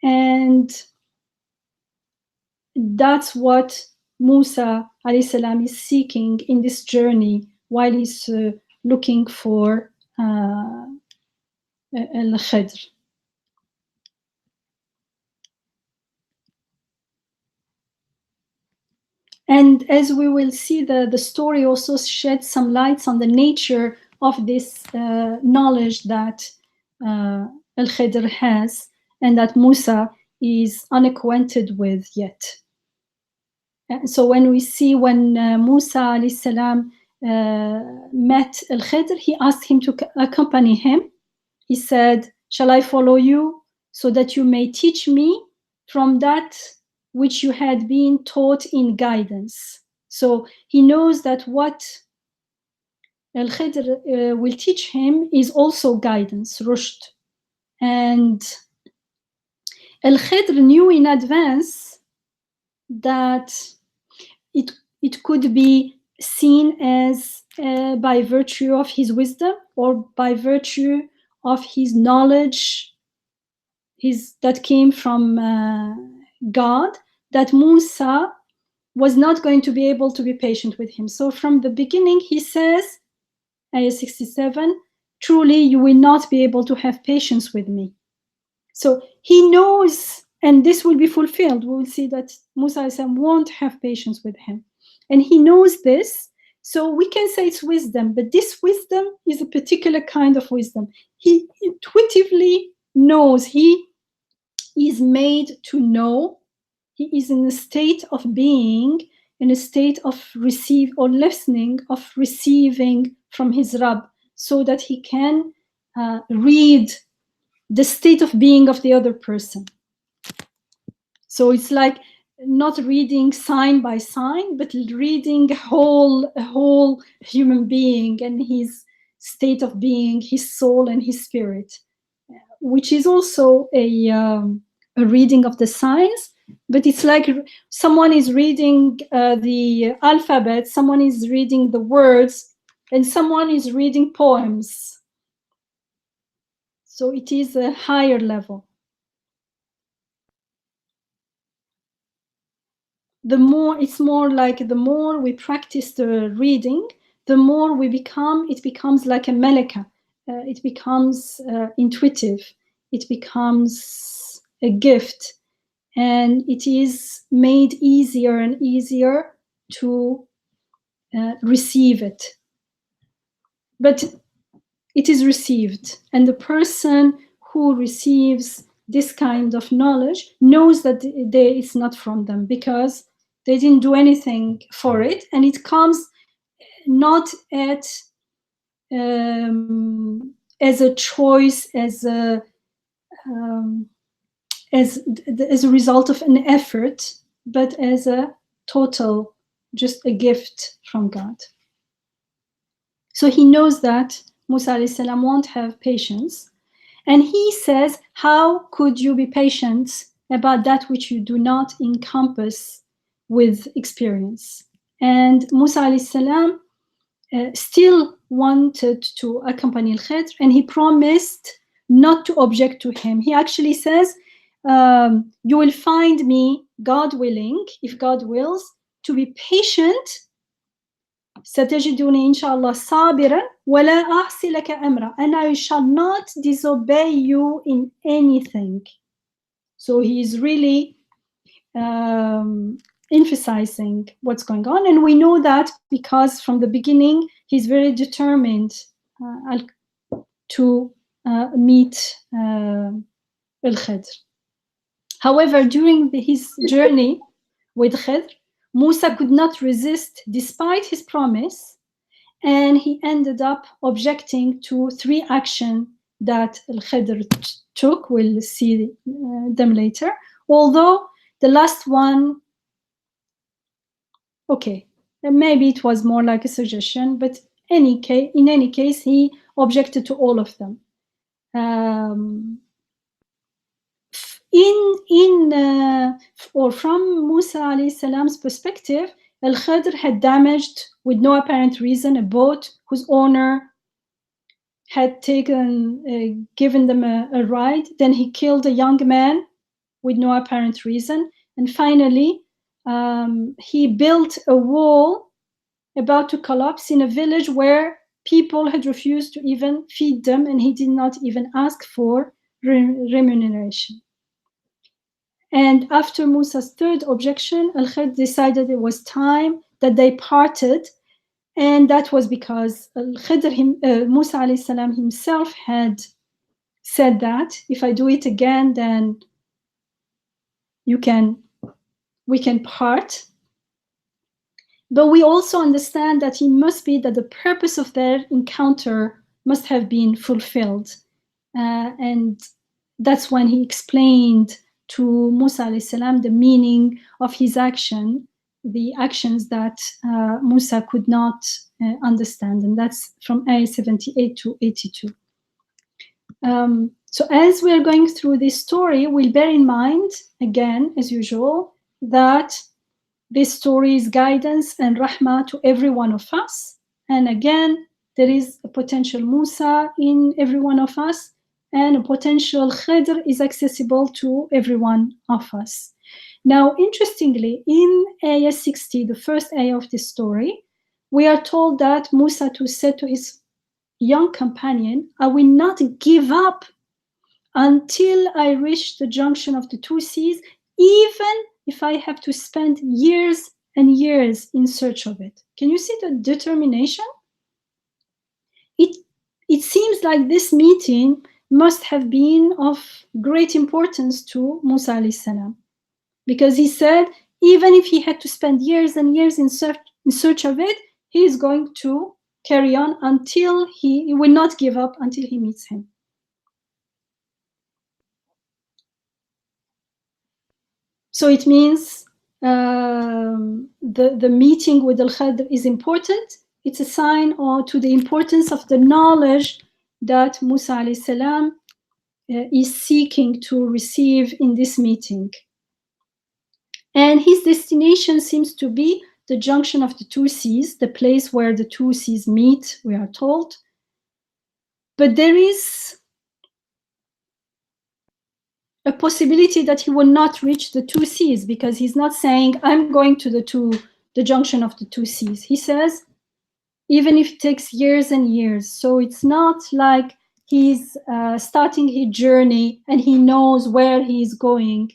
And that's what Musa alayhi salam is seeking in this journey while he's looking for Al-Khidr. And as we will see, the story also sheds some lights on the nature of this knowledge that Al-Khidr has and that Musa is unacquainted with yet. And so when we see when Musa alayhi salam met Al-Khidr, he asked him to accompany him. He said, "Shall I follow you so that you may teach me from that which you had been taught in guidance?" So he knows that what Al-Khidr will teach him is also guidance, rushd. And Al-Khidr knew in advance that it could be seen as by virtue of his wisdom or by virtue of his knowledge that came from God, that Musa was not going to be able to be patient with him. So from the beginning, he says, ayah 67, "Truly you will not be able to have patience with me." So he knows, and this will be fulfilled. We will see that Musa won't have patience with him. And he knows this. So we can say it's wisdom, but this wisdom is a particular kind of wisdom. He intuitively knows. He is made to know. He is in a state of being, in a state of receive or listening, of receiving from his Rabb, so that he can read the state of being of the other person. So it's like not reading sign by sign, but reading a whole human being and his state of being, his soul and his spirit, which is also a reading of the signs. But it's like someone is reading the alphabet, someone is reading the words, and someone is reading poems. So it is a higher level. It's more like the more we practice the reading, the more it becomes like a malaka. It becomes intuitive. It becomes a gift. And it is made easier and easier to receive it. But it is received. And the person who receives this kind of knowledge knows that it's not from them because they didn't do anything for it. And it comes not as a choice, as a result of an effort, but as a total, just a gift from God. So he knows that Musa alayhi salam won't have patience. And he says, how could you be patient about that which you do not encompass with experience? And Musa alayhi salam still wanted to accompany Al-Khidr, and he promised not to object to him. He actually says, you will find me, God willing, if God wills, to be patient ستجدني إن شاء الله صابرا ولا أعصي لك أمرا, and I shall not disobey you in anything. So he is really emphasizing what's going on, and we know that because from the beginning he's very determined to meet Al-Khidr. However, during his journey with Khidr, Musa could not resist despite his promise, and he ended up objecting to 3 actions that Al-Khidr took. We'll see them later. Although the last one, okay, maybe it was more like a suggestion, but in any case, he objected to all of them. Or from Musa alayhi salam's perspective, Al-Khidr had damaged, with no apparent reason, a boat whose owner had given them a ride. Then he killed a young man with no apparent reason. And finally, he built a wall about to collapse in a village where people had refused to even feed them, and he did not even ask for remuneration. And after Musa's 3rd objection, Al-Khidr decided it was time that they parted, and that was because Musa alayhi salam himself had said that if I do it again, then we can part. But we also understand that it must be that the purpose of their encounter must have been fulfilled, and that's when he explained to Musa alayhi salam the meaning of his action, the actions that Musa could not understand, and that's from ayah 78 to 82. So as we are going through this story, we'll bear in mind, again, as usual, that this story is guidance and rahmah to every one of us. And again, there is a potential Musa in every one of us, and a potential Khidr is accessible to every one of us. Now, interestingly, in ayah 60, the first ayah of this story, we are told that Musa said to his young companion, I will not give up until I reach the junction of the 2 seas, even if I have to spend years and years in search of it. Can you see the determination? It seems like this meeting must have been of great importance to Musa alayhi salam, because he said even if he had to spend years and years in search of it, he is going to carry on until he will not give up until he meets him. So it means the meeting with Al-Khidr is important. It's a sign to the importance of the knowledge that Musa alayhi salam is seeking to receive in this meeting. And his destination seems to be the junction of the 2 seas, the place where the 2 seas meet, we are told. But there is a possibility that he will not reach the 2 seas, because he's not saying, I'm going to the junction of the 2 seas. He says, even if it takes years and years. So it's not like he's starting his journey and he knows where he's going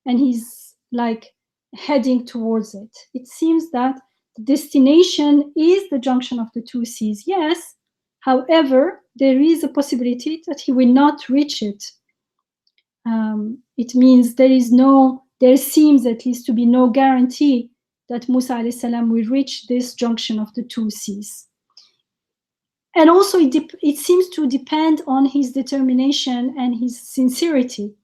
and he's like heading towards it. It seems that the destination is the junction of the 2 seas, yes. However, there is a possibility that he will not reach it. It means there seems at least to be no guarantee that Musa alayhi salam will reach this junction of the 2 seas. And also it seems to depend on his determination and his sincerity.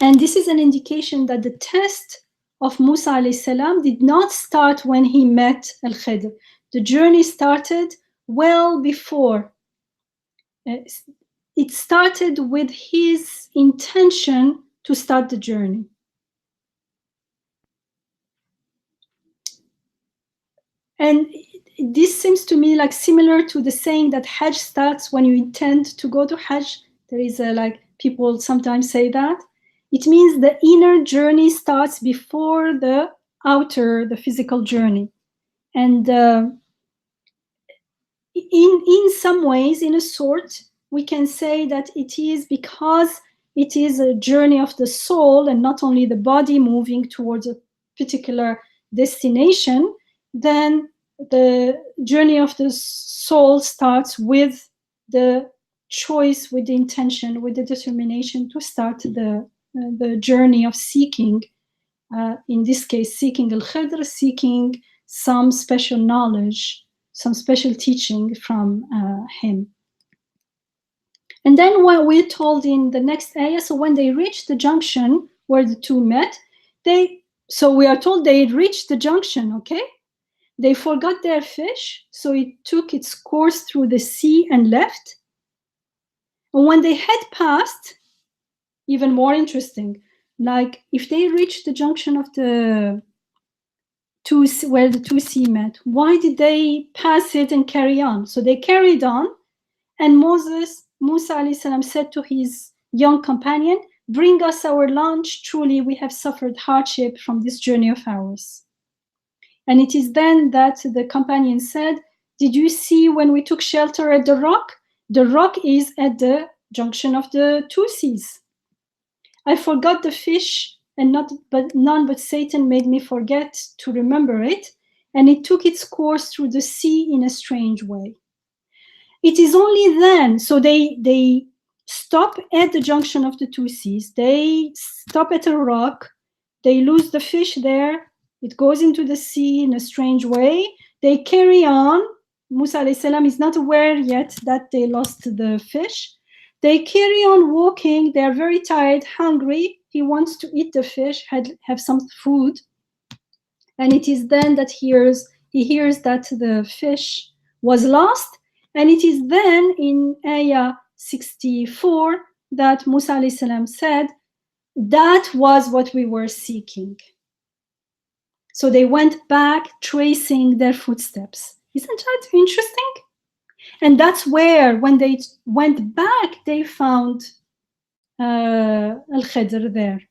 And this is an indication that the test of Musa alayhi salam did not start when he met Al-Khidr. The journey started well before. It started with his intention to start the journey. And this seems to me like similar to the saying that Hajj starts when you intend to go to Hajj. There is people sometimes say that. It means the inner journey starts before the outer, the physical journey. And in some ways, in a sort, we can say that it is because it is a journey of the soul and not only the body moving towards a particular destination, then the journey of the soul starts with the choice, with the intention, with the determination to start the journey of seeking, in this case, seeking al-Khidr, seeking some special knowledge, some special teaching from him. And then what we're told in the next ayah, so when they reached the junction where the two met, so we are told they reached the junction, okay? They forgot their fish, so it took its course through the sea and left. And when they had passed, even more interesting, like if they reached the junction of the two, where the two sea met, why did they pass it and carry on? So they carried on, and Musa alayhi salam said to his young companion, "Bring us our lunch. Truly, we have suffered hardship from this journey of ours." And it is then that the companion said, "Did you see when we took shelter at the rock? The rock is at the junction of the two seas. I forgot the fish, and none but Satan made me forget to remember it, and it took its course through the sea in a strange way." It is only then, so they stop at the junction of the two seas, they stop at a rock, they lose the fish there, it goes into the sea in a strange way, they carry on. Musa alayhi salam is not aware yet that they lost the fish. They carry on walking, they are very tired, hungry, he wants to eat the fish, have some food, and it is then that he hears that the fish was lost. And it is then in ayah 64 that Musa alayhi salam said, "That was what we were seeking." So they went back tracing their footsteps. Isn't that interesting? And that's where, when they went back, they found Al-Khidr there.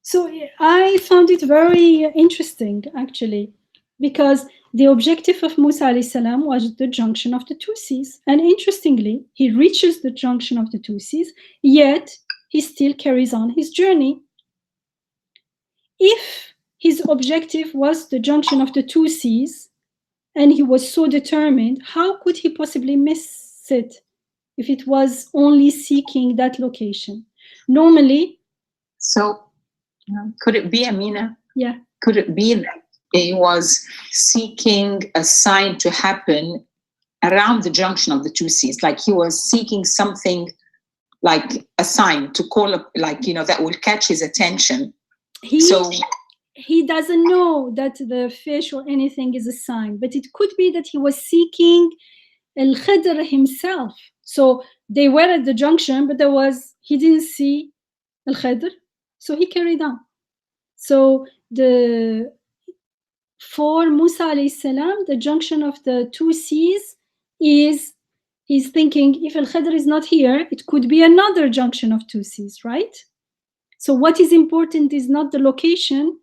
So I found it very interesting, actually, because the objective of Musa alayhi salam was the junction of the two seas. And interestingly, he reaches the junction of the two seas, yet he still carries on his journey. If his objective was the junction of the two seas, and he was so determined, how could he possibly miss it if it was only seeking that location? Normally. So, could it be, Yamina? Yeah. Could it be that he was seeking a sign to happen around the junction of the two seas? Like he was seeking something, like a sign to call up, like, that will catch his attention. He doesn't know that the fish or anything is a sign, but it could be that he was seeking Al-Khidr himself. So they were at the junction, but he didn't see Al-Khidr, so he carried on. So for Musa alayhi salam, the junction of the two seas he's thinking, if Al-Khidr is not here, it could be another junction of two seas, right? So what is important is not the location.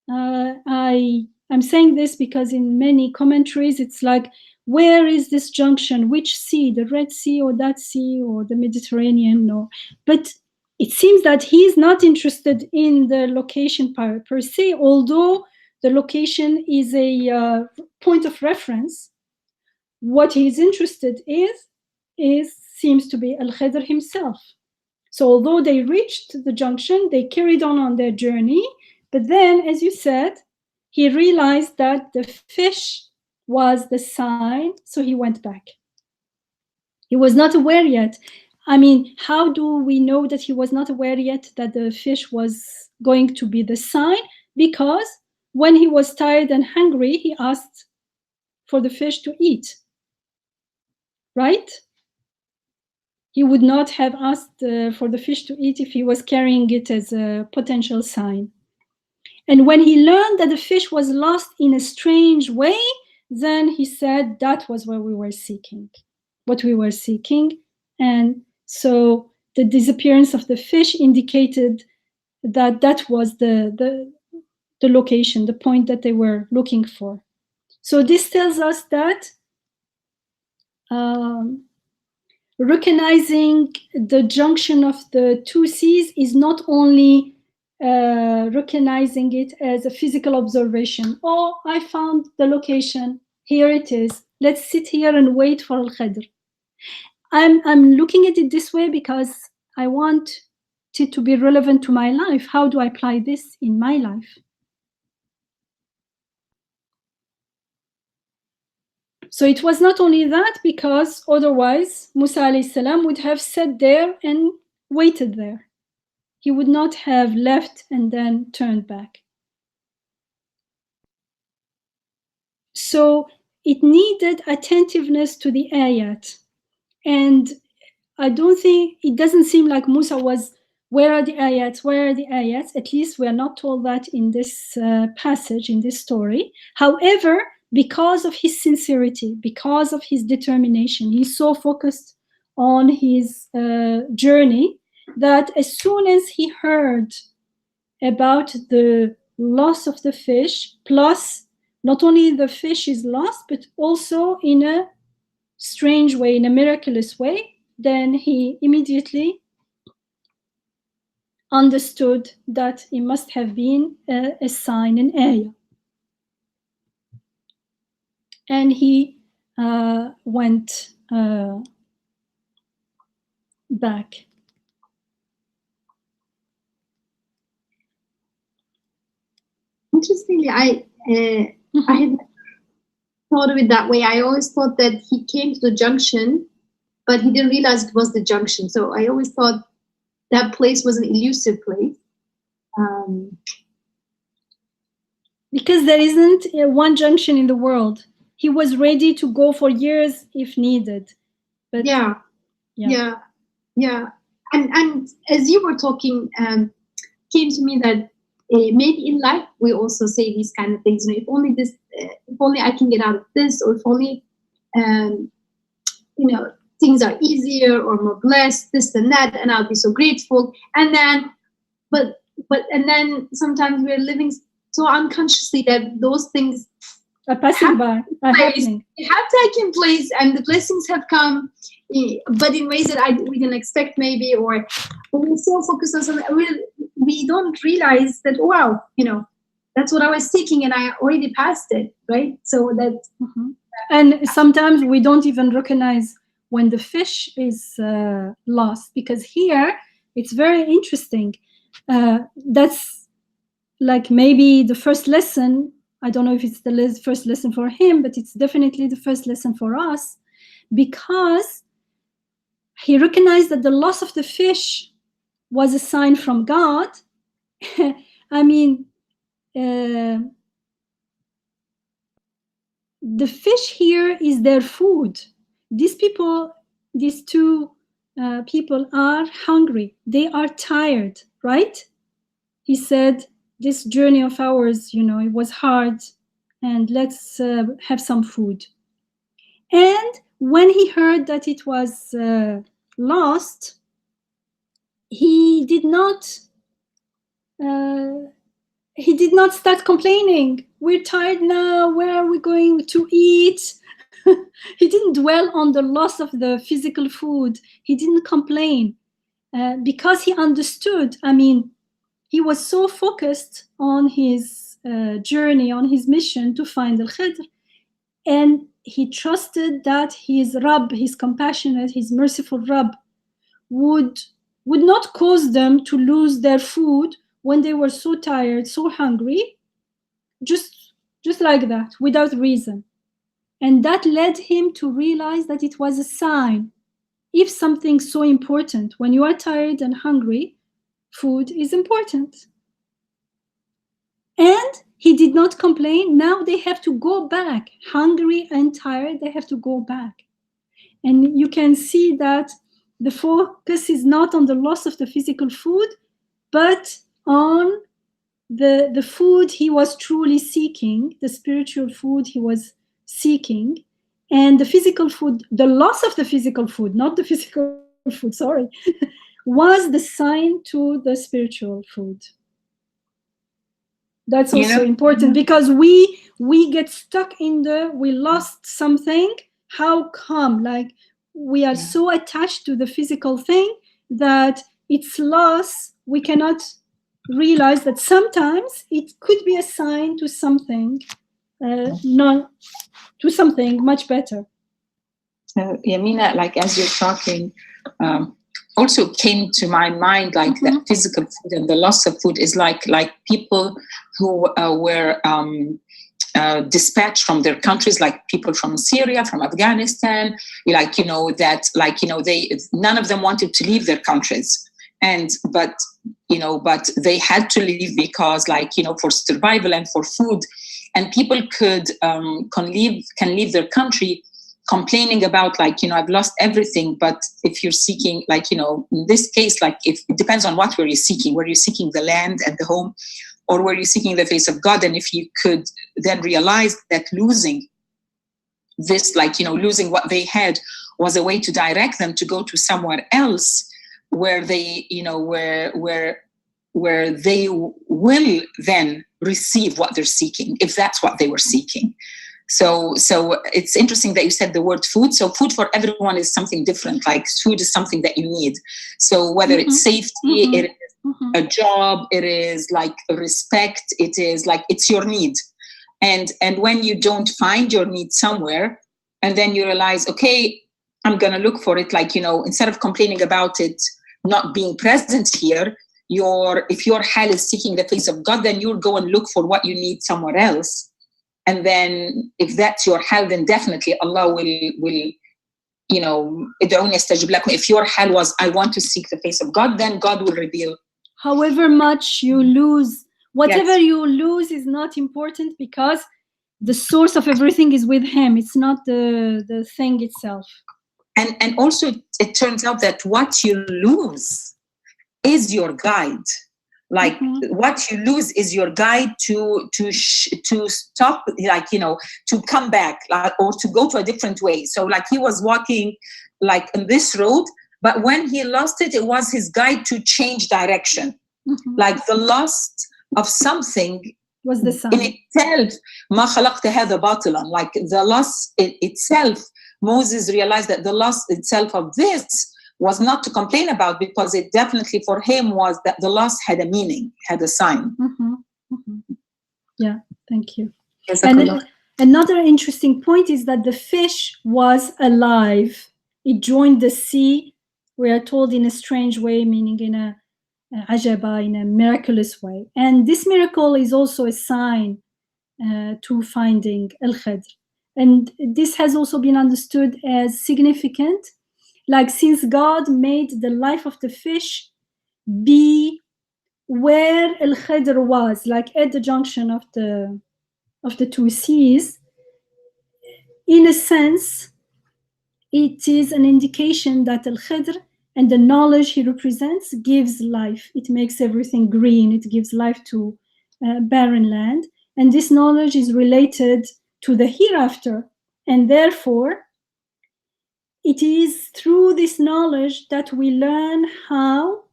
I'm saying this because in many commentaries, it's like, where is this junction? Which sea? The Red Sea or that sea or the Mediterranean? No. But it seems that he's not interested in the location per se, although the location is a point of reference. What he's interested seems to be Al-Khidr himself. So although they reached the junction, they carried on their journey. But then, as you said, he realized that the fish was the sign, so he went back. He was not aware yet. I mean, how do we know that he was not aware yet that the fish was going to be the sign? Because when he was tired and hungry, he asked for the fish to eat, right? He would not have asked for the fish to eat if he was carrying it as a potential sign. And when he learned that the fish was lost in a strange way, then he said that was what we were seeking. And so the disappearance of the fish indicated that was the the location, the point that they were looking for. So this tells us that recognizing the junction of the two seas is not only recognizing it as a physical observation. Oh, I found the location. Here it is. Let's sit here and wait for Al-Khadr. I'm looking at it this way because I want it to be relevant to my life. How do I apply this in my life? So it was not only that, because otherwise Musa alayhi salam would have sat there and waited there. He would not have left and then turned back. So it needed attentiveness to the ayat. And I don't think, it doesn't seem like Musa was, where are the ayats? Where are the ayats? At least we are not told that in this passage, in this story. However, because of his sincerity, because of his determination, he's so focused on his journey that as soon as he heard about the loss of the fish, plus not only the fish is lost, but also in a strange way, in a miraculous way, then he immediately understood that it must have been a sign, an ayah. And he went back. Interestingly, I had thought of it that way. I always thought that he came to the junction, but he didn't realize it was the junction. So I always thought that place was an elusive place. Because there isn't one junction in the world. He was ready to go for years if needed. But yeah. And as you were talking, came to me that maybe in life we also say these kind of things. You know, if only this, if only I can get out of this, or if only, you know, things are easier or more blessed, this and that, and I'll be so grateful. And then, but and then sometimes we're living so unconsciously that those things are passing by, are happening. They have taken place, and the blessings have come, but in ways that we didn't expect, maybe, or we're so focused on something, we don't realize that, wow, you know, that's what I was seeking, and I already passed it, right? So that. And sometimes we don't even recognize when the fish is lost, because here it's very interesting. That's like maybe the first lesson. I don't know if it's the first lesson for him, but it's definitely the first lesson for us, because he recognized that the loss of the fish was a sign from God. I mean, the fish here is their food. These people, these two people are hungry. They are tired, right? He said, this journey of ours, you know, it was hard, and let's have some food. And when he heard that it was lost, he did not start complaining. We're tired now. Where are we going to eat? He didn't dwell on the loss of the physical food. He didn't complain because he understood. I mean, he was so focused on his journey, on his mission to find Al-Khadr, and he trusted that his Rabb, his compassionate, his merciful Rabb, would not cause them to lose their food when they were so tired, so hungry, just like that, without reason. And that led him to realize that it was a sign. If something so important, when you are tired and hungry, food is important. And he did not complain. Now they have to go back, hungry and tired, they have to go back. And you can see that the focus is not on the loss of the physical food, but on the food he was truly seeking, the spiritual food he was seeking. And the physical food, the loss of the physical food, not the physical food, sorry, was the sign to the spiritual food. That's also important, because we get stuck in we lost something. How come? Like, we are so attached to the physical thing that its loss, we cannot realize that sometimes it could be a sign to something, not to something much better. Yamina, like as you're talking, also came to my mind, like that physical food and the loss of food is like people who were dispatched from their countries, like people from Syria, from Afghanistan, like, that, like, none of them wanted to leave their countries. But they had to leave because, like, for survival and for food, and people can leave their country complaining about, like, I've lost everything. But if you're seeking, like, in this case, like, if it depends on what were you seeking. Were you seeking the land and the home, or were you seeking the face of God? And if you could then realize that losing this, like, losing what they had was a way to direct them to go to somewhere else where they, where they will then receive what they're seeking, if that's what they were seeking. So it's interesting that you said the word food. So food for everyone is something different. Like, food is something that you need. So whether it's safety, it is a job, it is like respect, it is like, it's your need. And when you don't find your need somewhere, and then you realize, okay, I'm going to look for it, like, instead of complaining about it not being present here, if your hal is seeking the face of God, then you'll go and look for what you need somewhere else. And then if that's your hal, then definitely Allah will if your hal was, I want to seek the face of God, then God will reveal. However much you lose, whatever you lose is not important, because the source of everything is with Him. It's not the thing itself. And also, it turns out that what you lose is your guide. Like, what you lose is your guide to stop, like, to come back, like, or to go to a different way. So, like, he was walking, like, in this road, but when he lost it, it was his guide to change direction. Like, the loss of something was the sign in itself. ما خلقت هذا باطلا. Like, the loss itself, Moses realized that the loss itself of this was not to complain about, because it definitely for him was that the loss had a meaning, had a sign. Yeah, thank you. And another interesting point is that the fish was alive. It joined the sea, we are told, in a strange way, meaning in a ajaba, in a miraculous way. And this miracle is also a sign to finding Al-Khidr. And this has also been understood as significant. Like, since God made the life of the fish be where Al-Khidr was, like at the junction of the two seas, in a sense, it is an indication that Al-Khidr and the knowledge he represents gives life. It makes everything green. It gives life to barren land. And this knowledge is related to the hereafter. And therefore, it is through this knowledge that we learn how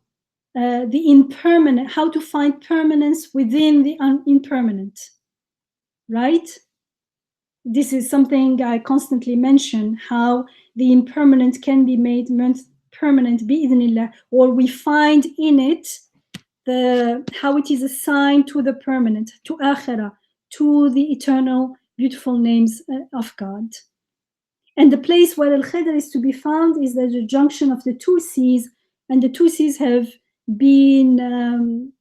the impermanent, how to find permanence within the impermanent, right? This is something I constantly mention, how the impermanent can be made permanent, bi'idhnillah, or we find in it how it is assigned to the permanent, to akhirah, to the eternal, beautiful names of God. And the place where Al-Khidr is to be found is at the junction of the two seas, and the two seas have been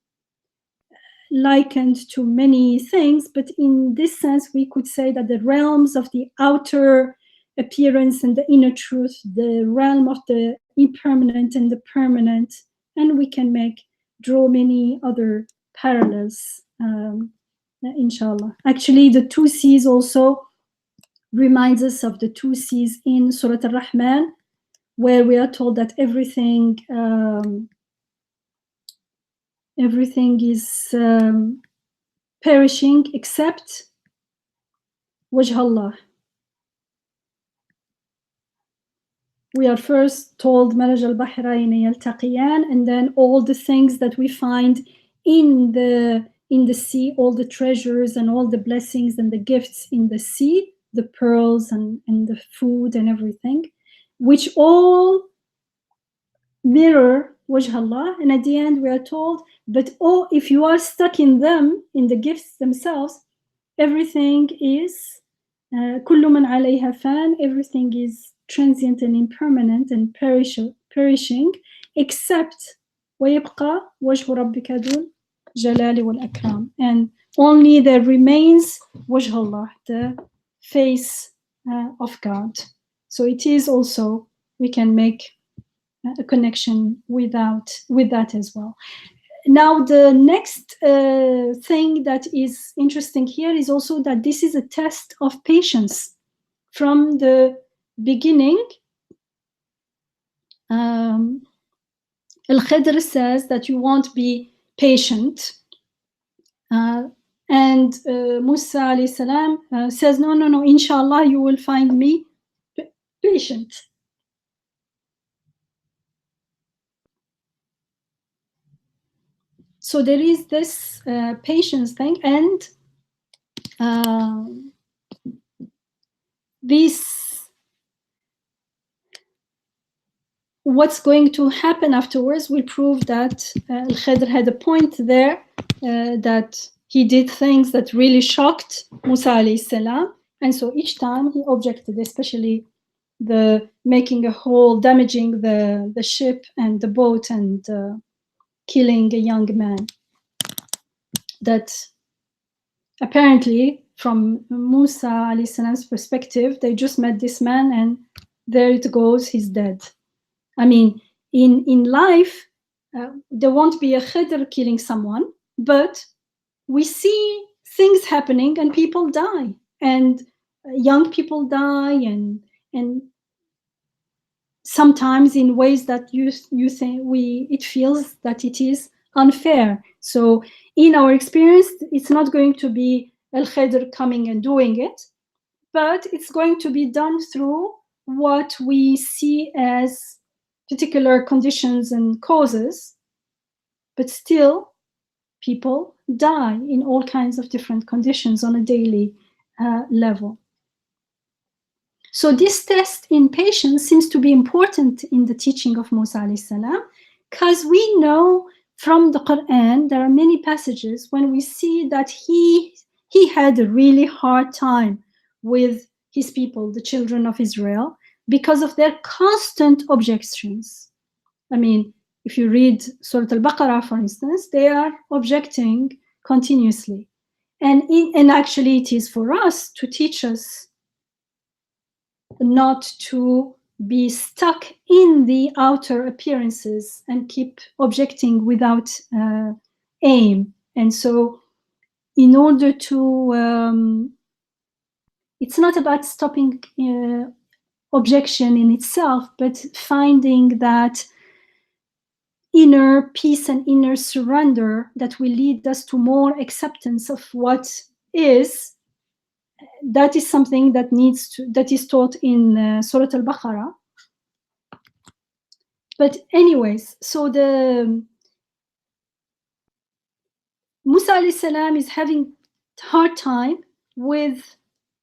likened to many things, but in this sense, we could say that the realms of the outer appearance and the inner truth, the realm of the impermanent and the permanent, and we can draw many other parallels, inshallah. Actually, the two seas also reminds us of the two seas in Surah Al-Rahman, where we are told that everything is perishing except Wajh Allah. We are first told Maraj al-Bahrayn yaltaqiyan, and then all the things that we find in the in the sea, all the treasures and all the blessings and the gifts in the sea, the pearls and the food and everything, which all mirror wajh Allah. And at the end we are told, but oh, if you are stuck in them, in the gifts themselves, everything is كل من عليها fan, everything is transient and impermanent and perishing, except ويبقى وجه ربك ذو الجلال والأكرام, and only there remains wajh Allah, the face of God. So it is also, we can make a connection with that as well. Now, the next thing that is interesting here is also that this is a test of patience. From the beginning, Al-Khidr says that you won't be patient. And Musa alayhi salam says, no, inshallah, you will find me patient. So there is this patience thing, and what's going to happen afterwards will prove that Al-Khidr had a point there, that he did things that really shocked Musa alayhi salam, and so each time he objected, especially the making a hole, damaging the ship and the boat, and killing a young man. That apparently, from Musa alayhi salam's perspective, they just met this man and there it goes, he's dead. I mean, in life, there won't be a Khidr killing someone, but we see things happening and people die, and young people die, and sometimes in ways that you think it feels that it is unfair. So in our experience, it's not going to be Al-Khidr coming and doing it, but it's going to be done through what we see as particular conditions and causes, but still people die in all kinds of different conditions on a daily level. So this test in patience seems to be important in the teaching of Musa alayhi salam, because we know from the Quran there are many passages when we see that he had a really hard time with his people, the children of Israel, because of their constant objections. I mean, if you read Surah Al-Baqarah, for instance, they are objecting continuously. And actually it is for us to teach us not to be stuck in the outer appearances and keep objecting without aim. And so in order to, it's not about stopping objection in itself, but finding that inner peace and inner surrender that will lead us to more acceptance of what is. That is something that is taught in Surah Al-Baqarah. But anyways, so the Musa alayhi salam is having hard time with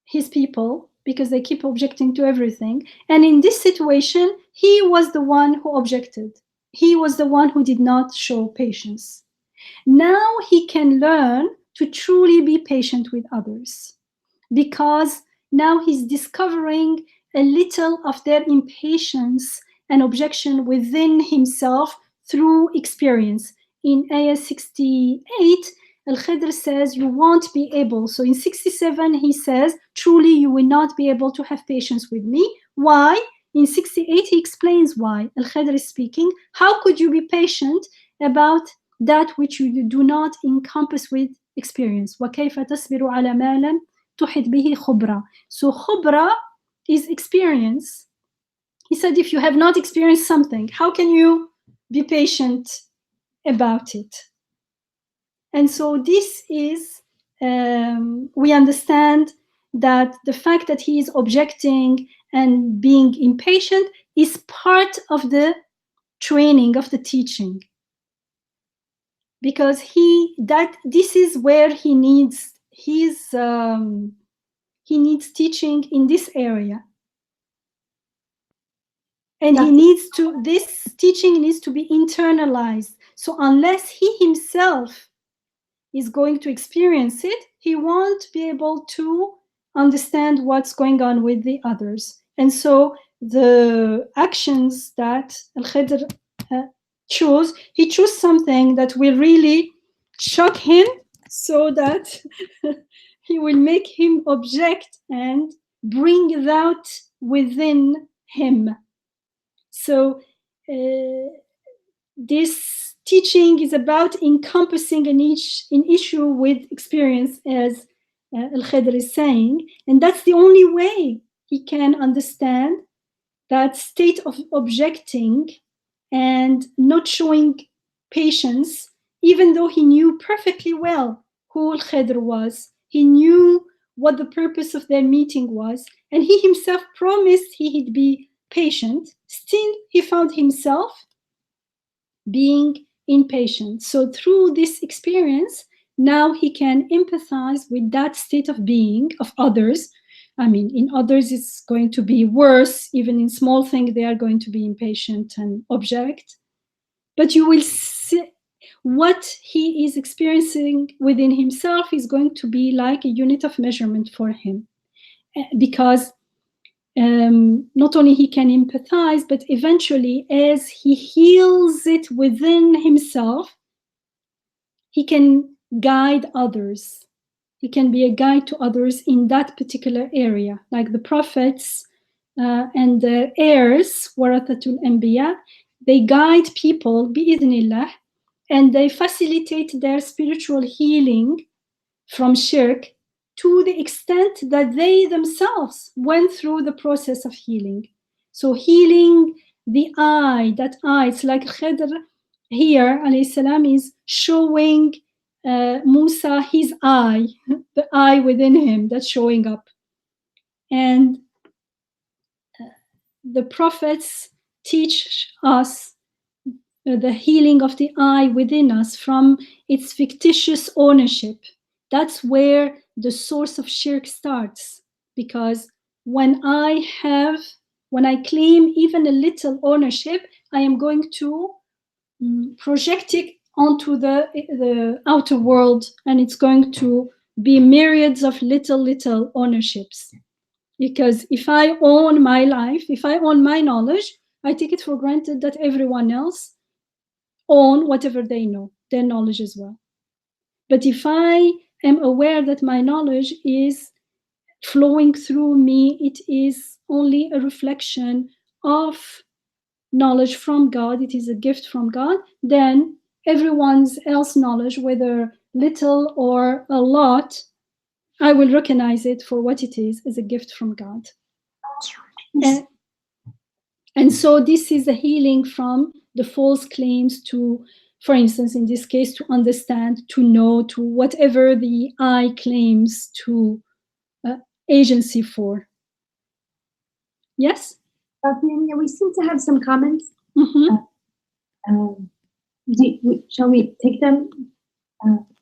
his people because they keep objecting to everything. And in this situation, he was the one who objected. He was the one who did not show patience. Now he can learn to truly be patient with others, because now he's discovering a little of their impatience and objection within himself through experience. In ayah 68, Al-Khidr says you won't be able. So in 67 he says, truly you will not be able to have patience with me. Why? In 68 he explains why. Al-Khidr is speaking, how could you be patient about that which you do not encompass with experience? وَكَيْفَ تَصْبِرُ عَلَى مَا لَمْ تُحِطْ بِهِ خُبْرًا. So khubra is experience. He said, if you have not experienced something, how can you be patient about it? And so this is, we understand that the fact that he is objecting and being impatient is part of the training, of the teaching. because this is where he needs teaching in this area. And this teaching needs to be internalized. So unless he himself is going to experience it, he won't be able to understand what's going on with the others. And so the actions that Al-Khidr chose, he chose something that will really shock him, so that he will make him object and bring that within him. So this teaching is about encompassing an issue with experience, as Al-Khidr is saying, and that's the only way he can understand that state of objecting and not showing patience, even though he knew perfectly well who Al-Khidr was. He knew what the purpose of their meeting was, and he himself promised he'd be patient. Still, he found himself being impatient. So through this experience, now he can empathize with that state of being of others. I mean, in others, it's going to be worse. Even in small things, they are going to be impatient and object. But you will see what he is experiencing within himself is going to be like a unit of measurement for him. Because not only he can empathize, but eventually as he heals it within himself, he can guide others. He can be a guide to others in that particular area, like the prophets and the heirs, warathatul anbiya. They guide people, bi'idhnillah, and they facilitate their spiritual healing from shirk to the extent that they themselves went through the process of healing. So healing the eye, it's like Khidr here, alayhi salam, is showing Musa his eye, the eye within him that's showing up. And the prophets teach us the healing of the eye within us from its fictitious ownership. That's where the source of shirk starts, because when I claim even a little ownership, I am going to project it onto the outer world, and it's going to be myriads of little ownerships. Because if I own my life, if I own my knowledge, I take it for granted that everyone else own whatever they know, their knowledge as well. But if I am aware that my knowledge is flowing through me, it is only a reflection of knowledge from God, it is a gift from God, then everyone's else knowledge, whether little or a lot, I will recognize it for what it is, as a gift from God. And so this is a healing from the false claims to, for instance, in this case, to understand, to know, to whatever the I claims to agency for. Yes? Yamina, we seem to have some comments. Mm-hmm. Shall we take them?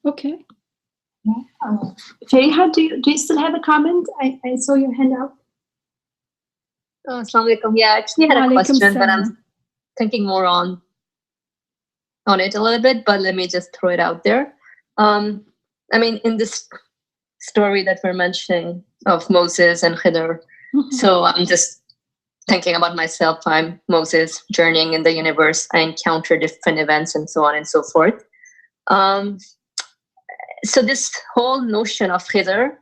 Okay. Fariha, do you still have a comment? I saw your hand up. Assalamu alaikum. Yeah, I actually had a question, but I'm thinking more on it a little bit, but let me just throw it out there. I mean, in this story that we're mentioning of Moses and Khidr, so I'm just thinking about myself. I'm Moses, journeying in the universe. I encounter different events and so on and so forth. So this whole notion of Khidr,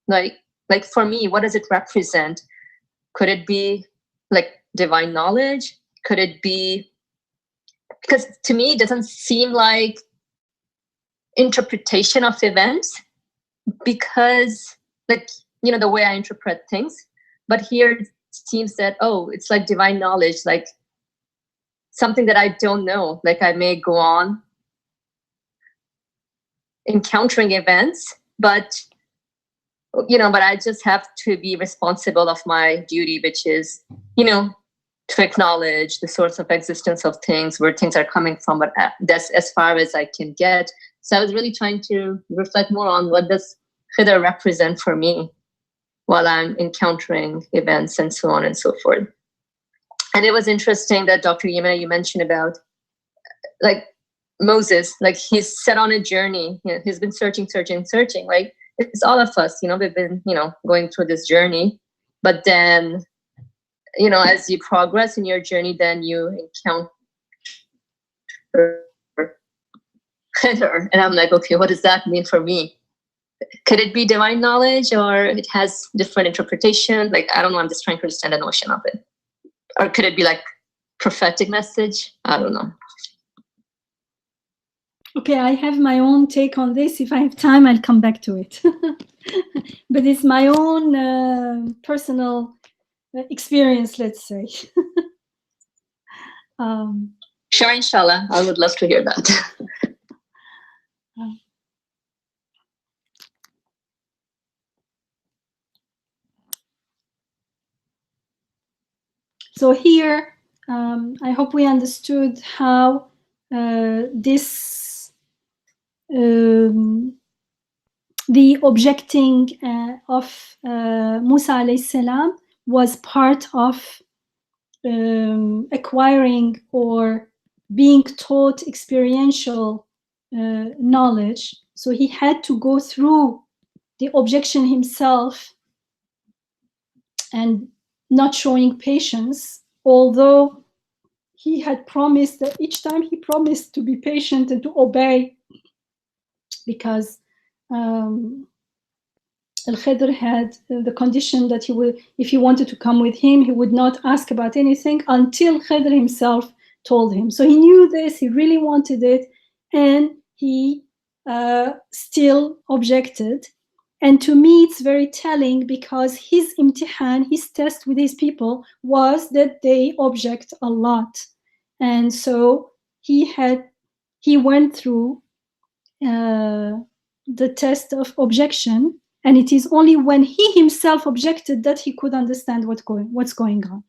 like for me, what does it represent? Could it be like divine knowledge? Could it be, because to me it doesn't seem like interpretation of events, because like, you know, the way I interpret things, but here it seems that, oh, it's like divine knowledge, like something that I don't know, like I may go on encountering events, but you know, but I just have to be responsible of my duty, which is, you know, to acknowledge the source of existence of things, where things are coming from, but that's as far as I can get. So I was really trying to reflect more on what does Khidr represent for me while I'm encountering events and so on and so forth. And it was interesting that Dr. Yamina, you mentioned about like Moses, like he's set on a journey. You know, he's been searching. Like it's all of us, we've been, going through this journey. But then, as you progress in your journey, then you encounter Khidr. And I'm like, okay, what does that mean for me? Could it be divine knowledge, or it has different interpretation? Like, I don't know. I'm just trying to understand the notion of it. Or could it be like prophetic message? I don't know. Okay, I have my own take on this. If I have time, I'll come back to it. But it's my own personal experience, let's say. Sure, inshallah. I would love to hear that. So here, I hope we understood how this the objecting of Musa alayhi salam was part of acquiring or being taught experiential knowledge. So he had to go through the objection himself and not showing patience, although he had promised that each time he promised to be patient and to obey, because Al-Khidr had the condition that he would, if he wanted to come with him, he would not ask about anything until Khidr himself told him. So he knew this, he really wanted it, and he still objected. And to me, it's very telling, because his imtihan, his test with his people was that they object a lot. And so he went through the test of objection, and it is only when he himself objected that he could understand what's going on.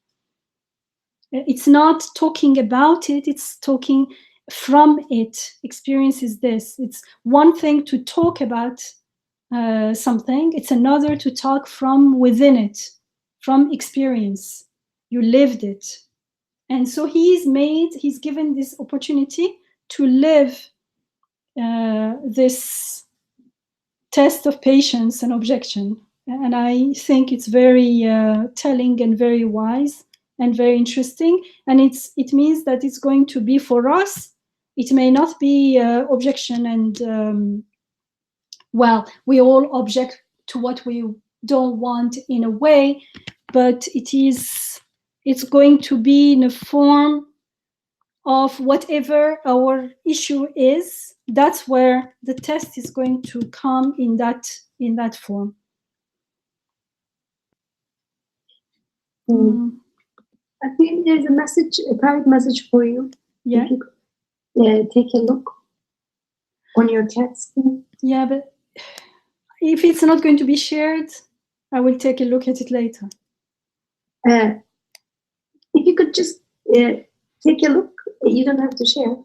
It's not talking about it, it's talking from it. Experience is this. It's one thing to talk about something, it's another to talk from within it, from experience. You lived it. And so he's given this opportunity to live this test of patience and objection. And I think it's very telling and very wise and very interesting. And it means that it's going to be for us. It may not be objection and, well, we all object to what we don't want in a way, but it's going to be in a form of whatever our issue is. That's where the test is going to come in that form. I think there's a private message for you. Yeah. If you could, take a look on your chat screen. Yeah, but if it's not going to be shared, I will take a look at it later. If you could just take a look, you don't have to share.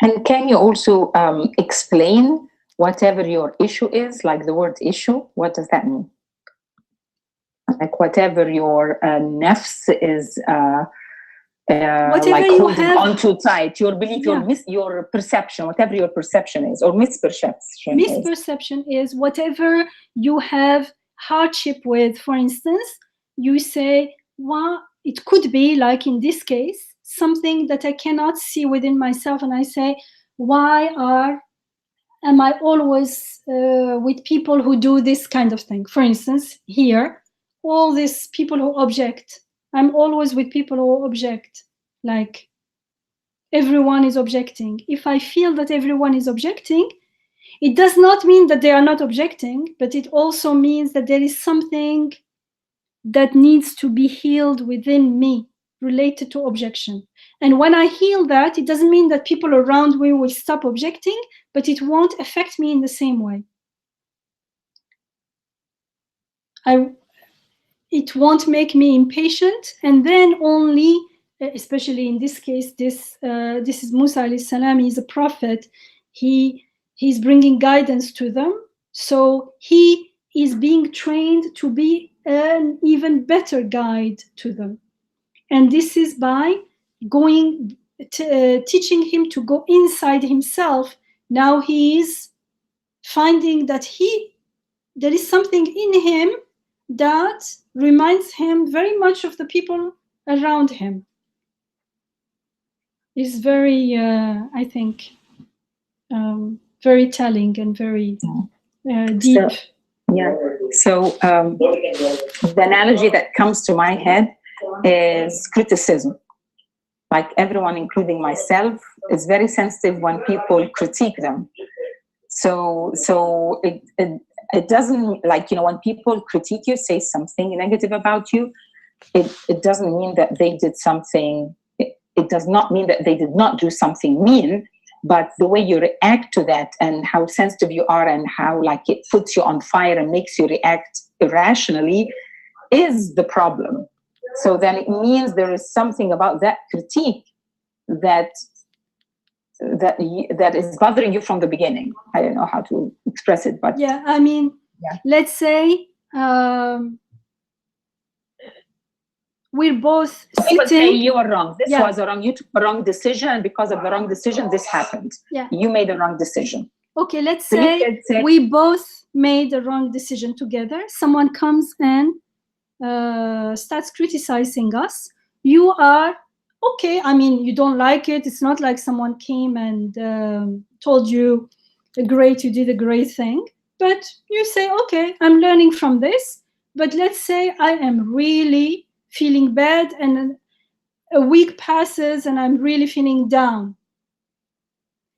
And can you also explain whatever your issue is, like the word issue? What does that mean? Like whatever your nafs is like holding on too tight, your belief, your perception, whatever your perception is, or misperception. Misperception is whatever you have hardship with. For instance, you say, well, it could be like in this case, something that I cannot see within myself, and I say, why am I always with people who do this kind of thing? For instance, here, all these people who object, I'm always with people who object, like everyone is objecting. If I feel that everyone is objecting, it does not mean that they are not objecting, but it also means that there is something that needs to be healed within me related to objection. And when I heal that, it doesn't mean that people around me will stop objecting, but it won't affect me in the same way. it won't make me impatient, and then only, especially in this case, this is Musa alayhi salam. He's a prophet. He's bringing guidance to them, so he is being trained to be an even better guide to them, and this is by going teaching him to go inside himself. Now he is finding that there is something in him that reminds him very much of the people around him. Is very, I think, very telling and very deep. So the analogy that comes to my head is criticism. Like everyone, including myself, is very sensitive when people critique them. So it doesn't, like, when people critique you, say something negative about you, it doesn't mean that they did something. It does not mean that they did not do something mean, but the way you react to that and how sensitive you are and how, like, it puts you on fire and makes you react irrationally is the problem. So then it means there is something about that critique that is bothering you from the beginning. I don't know how to express it, but yeah, I mean, let's say we're both people say sitting. you were wrong. This was wrong. You took the wrong decision, and because of the wrong decision, this happened. Yeah. You made the wrong decision. Okay, let's say we both made the wrong decision together. Someone comes and starts criticizing us. You are okay. I mean, you don't like it. It's not like someone came and told you, great, you did a great thing. But you say, okay, I'm learning from this. But let's say I am really feeling bad and a week passes and I'm really feeling down.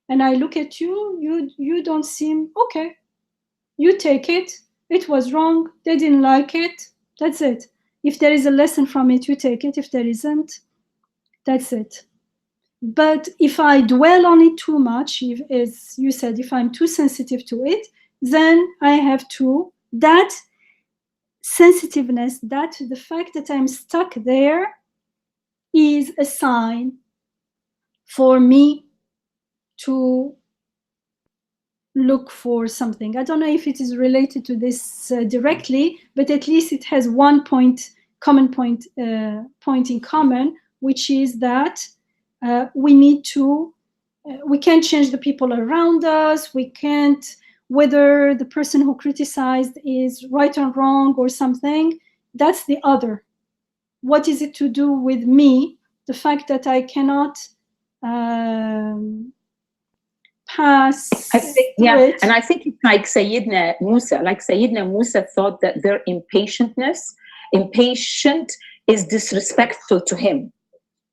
And I look at you, you don't seem okay. You take it. It was wrong. They didn't like it. That's it. If there is a lesson from it, you take it. If there isn't, that's it. But if I dwell on it too much, as you said, if I'm too sensitive to it, then I have to, that sensitiveness, that the fact that I'm stuck there is a sign for me to look for something. I don't know if it is related to this directly, but at least it has one common point in common, which is that we need to, we can't change the people around us. We can't, whether the person who criticized is right or wrong or something, that's the other. What is it to do with me? The fact that I cannot pass. I think, and I think it's like Sayyidina Musa thought that their impatient is disrespectful to him.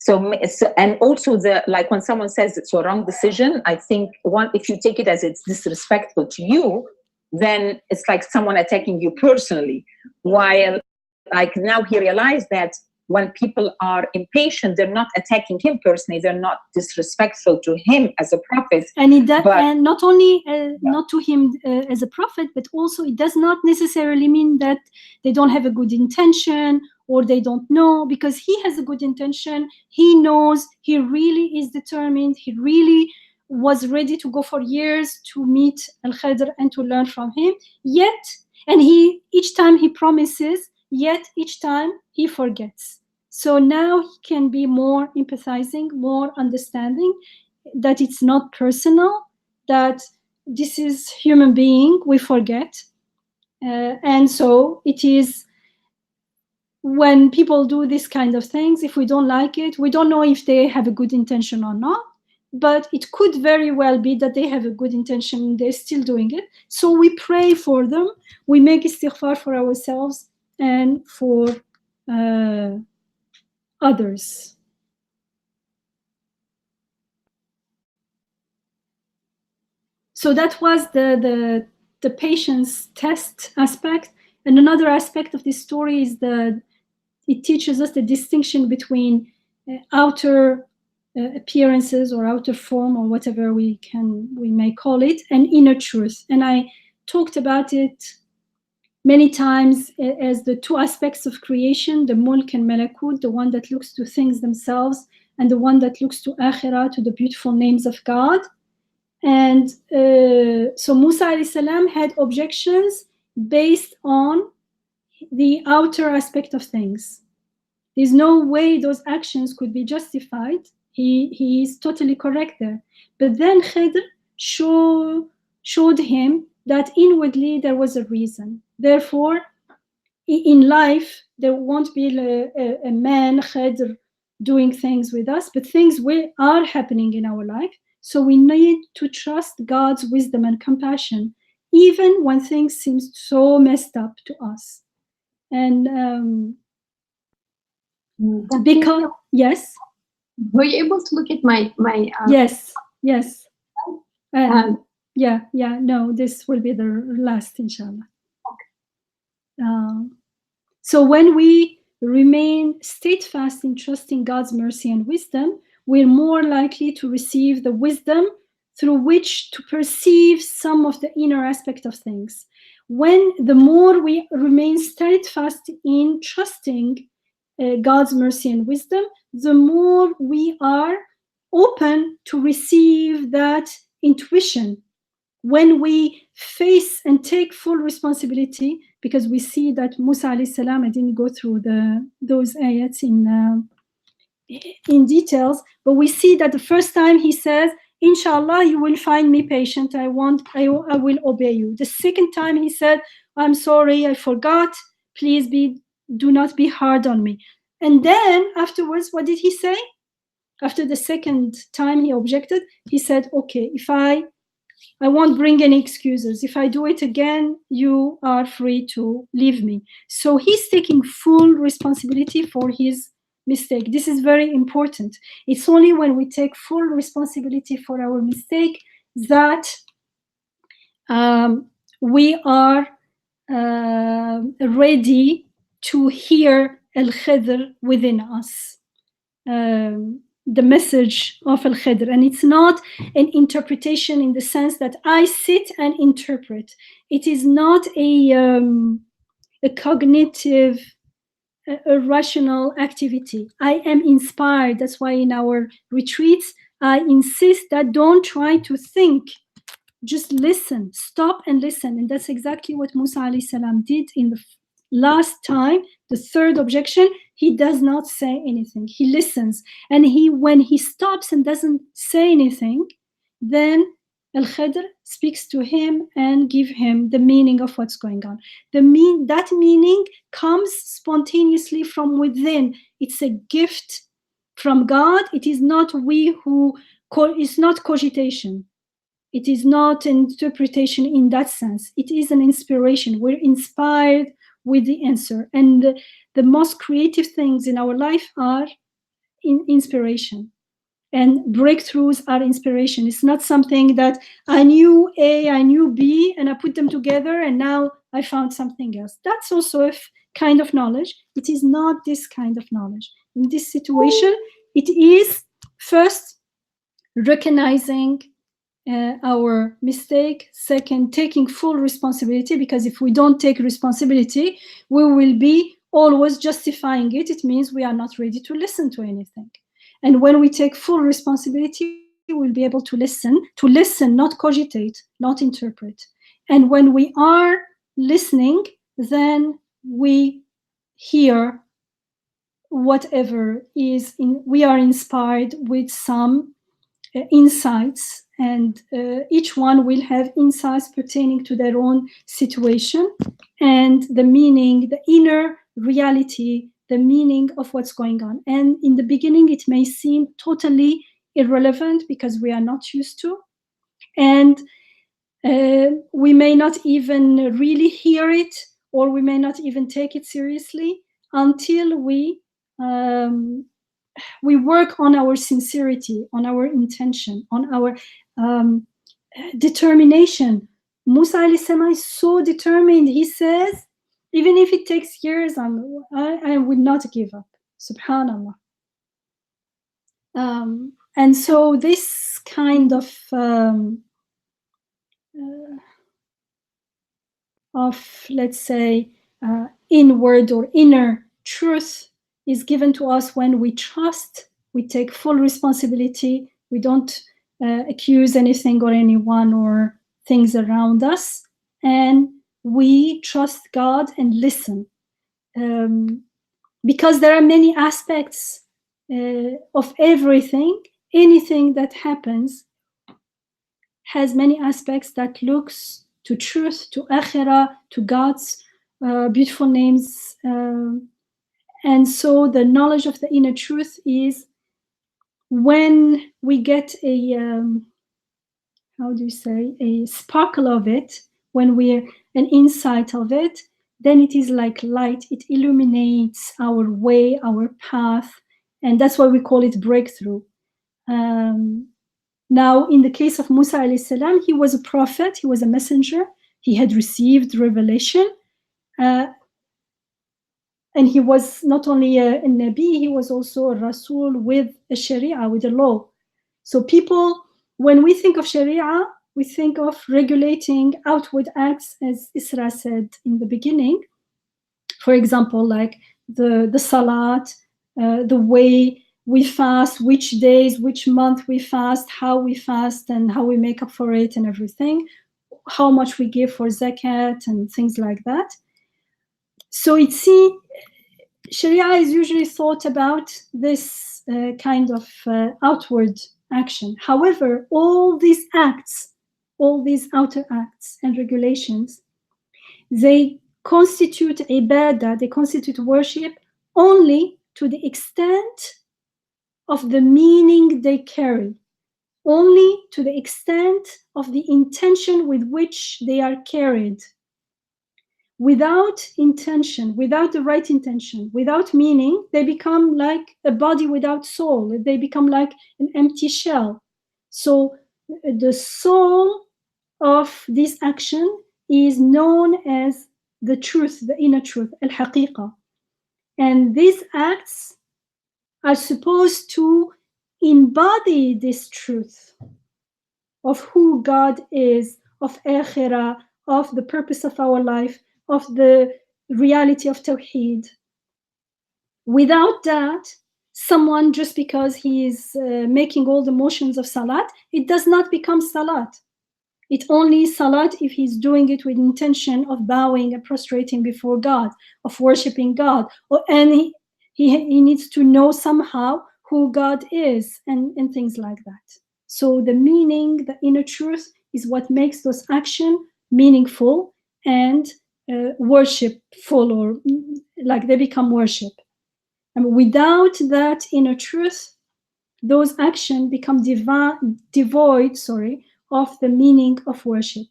So, and also like when someone says it's a wrong decision, I think if you take it as it's disrespectful to you, then it's like someone attacking you personally. While, like, now he realized that when people are impatient, they're not attacking him personally. They're not disrespectful to him as a prophet. And and not only not to him as a prophet, but also it does not necessarily mean that they don't have a good intention or they don't know, because he has a good intention. He knows, he really is determined. He really was ready to go for years to meet Al-Khidr and to learn from him. Yet, and each time he promises, yet each time he forgets. So now he can be more empathizing, more understanding, that it's not personal, that this is human being, we forget. And so it is, when people do this kind of things, if we don't like it, we don't know if they have a good intention or not, but it could very well be that they have a good intention and they're still doing it. So we pray for them, we make istighfar for ourselves and for others. So that was the patience test aspect. And another aspect of this story is it teaches us the distinction between outer appearances or outer form or whatever we may call it, and inner truth. And I talked about it many times as the two aspects of creation, the mulk and malakut, the one that looks to things themselves and the one that looks to akhirah, to the beautiful names of God. And so Musa alayhi salam had objections based on the outer aspect of things. There's no way those actions could be justified. He is totally correct there. But then Khidr showed him that inwardly there was a reason. Therefore, in life, there won't be a man, Khidr, doing things with us, but things are happening in our life. So we need to trust God's wisdom and compassion, even when things seem so messed up to us. And because, yes? Were you able to look at my Yes. Yeah, no, this will be the last, inshallah. Okay. So when we remain steadfast in trusting God's mercy and wisdom, we're more likely to receive the wisdom through which to perceive some of the inner aspect of things. When the more we remain steadfast in trusting God's mercy and wisdom, the more we are open to receive that intuition. When we face and take full responsibility, because we see that Musa alayhi salam, I didn't go through those ayats in details, but we see that the first time he says, Inshallah, you will find me patient. I will obey you. The second time he said, I'm sorry, I forgot. Please do not be hard on me. And then afterwards, what did he say? After the second time he objected, he said, okay, if I won't bring any excuses. If I do it again, you are free to leave me. So he's taking full responsibility for his mistake. This is very important. It's only when we take full responsibility for our mistake that we are ready to hear Al-Khidr within us. The message of Al-Khidr, and it's not an interpretation in the sense that I sit and interpret. It is not a cognitive, a rational activity. I am inspired. That's why in our retreats, I insist that don't try to think. Just listen, stop and listen. And that's exactly what Musa alayhi salam did in the last time, the third objection. He does not say anything. He listens. And when he stops and doesn't say anything, then Al-Khidr speaks to him and give him the meaning of what's going on. That meaning comes spontaneously from within. It's a gift from God. It is not it's not cogitation. It is not an interpretation in that sense. It is an inspiration. We're inspired with the answer. And the most creative things in our life are inspiration. And breakthroughs are inspiration. It's not something that I knew A, I knew B, and I put them together, and now I found something else. That's also a kind of knowledge. It is not this kind of knowledge. In this situation, it is first recognizing our mistake. Second, taking full responsibility, because if we don't take responsibility, we will be always justifying it. It means we are not ready to listen to anything. And when we take full responsibility, we'll be able to listen, not cogitate, not interpret. And when we are listening, then we hear whatever is we are inspired with some insights, and each one will have insights pertaining to their own situation and the meaning, the inner reality, the meaning of what's going on. And in the beginning, it may seem totally irrelevant because we are not used to, and we may not even really hear it, or we may not even take it seriously until we work on our sincerity, on our intention, on our determination. Musa alayhi salam is so determined. He says, even if it takes years, I will not give up. Subhanallah. And so this kind of of, let's say, inward or inner truth is given to us when we trust, we take full responsibility, we don't accuse anything or anyone or things around us, and we trust God and listen. Because there are many aspects of everything. Anything that happens has many aspects that looks to truth, to akhirah, to God's beautiful names. And so the knowledge of the inner truth is when we get a, how do you say, a sparkle of it, when we're an insight of it, then it is like light. It illuminates our way, our path, and that's why we call it breakthrough. Now, in the case of Musa alayhi salam, he was a prophet, he was a messenger, he had received revelation, and he was not only a Nabi, he was also a Rasul with a Sharia, with a law. So people, when we think of Sharia, we think of regulating outward acts, as Isra said in the beginning. For example, like the Salat, the way we fast, which days, which month we fast, how we fast, and how we make up for it and everything, how much we give for zakat and things like that. So Sharia is usually thought about this kind of outward action. However, all these acts, all these outer acts and regulations, they constitute ibadah, they constitute worship only to the extent of the meaning they carry, only to the extent of the intention with which they are carried. Without intention, without the right intention, without meaning, they become like a body without soul. They become like an empty shell. So the soul of this action is known as the truth, the inner truth, al-haqiqa. And these acts are supposed to embody this truth of who God is, of akhirah, of the purpose of our life, of the reality of Tawheed. Without that, someone, just because he is making all the motions of Salat, it does not become Salat. It only is Salat if he's doing it with intention of bowing and prostrating before God, of worshiping God, and he needs to know somehow who God is and things like that. So the meaning, the inner truth is what makes those actions meaningful and worshipful, or like they become worship. And without that inner truth, those actions become devoid of the meaning of worship.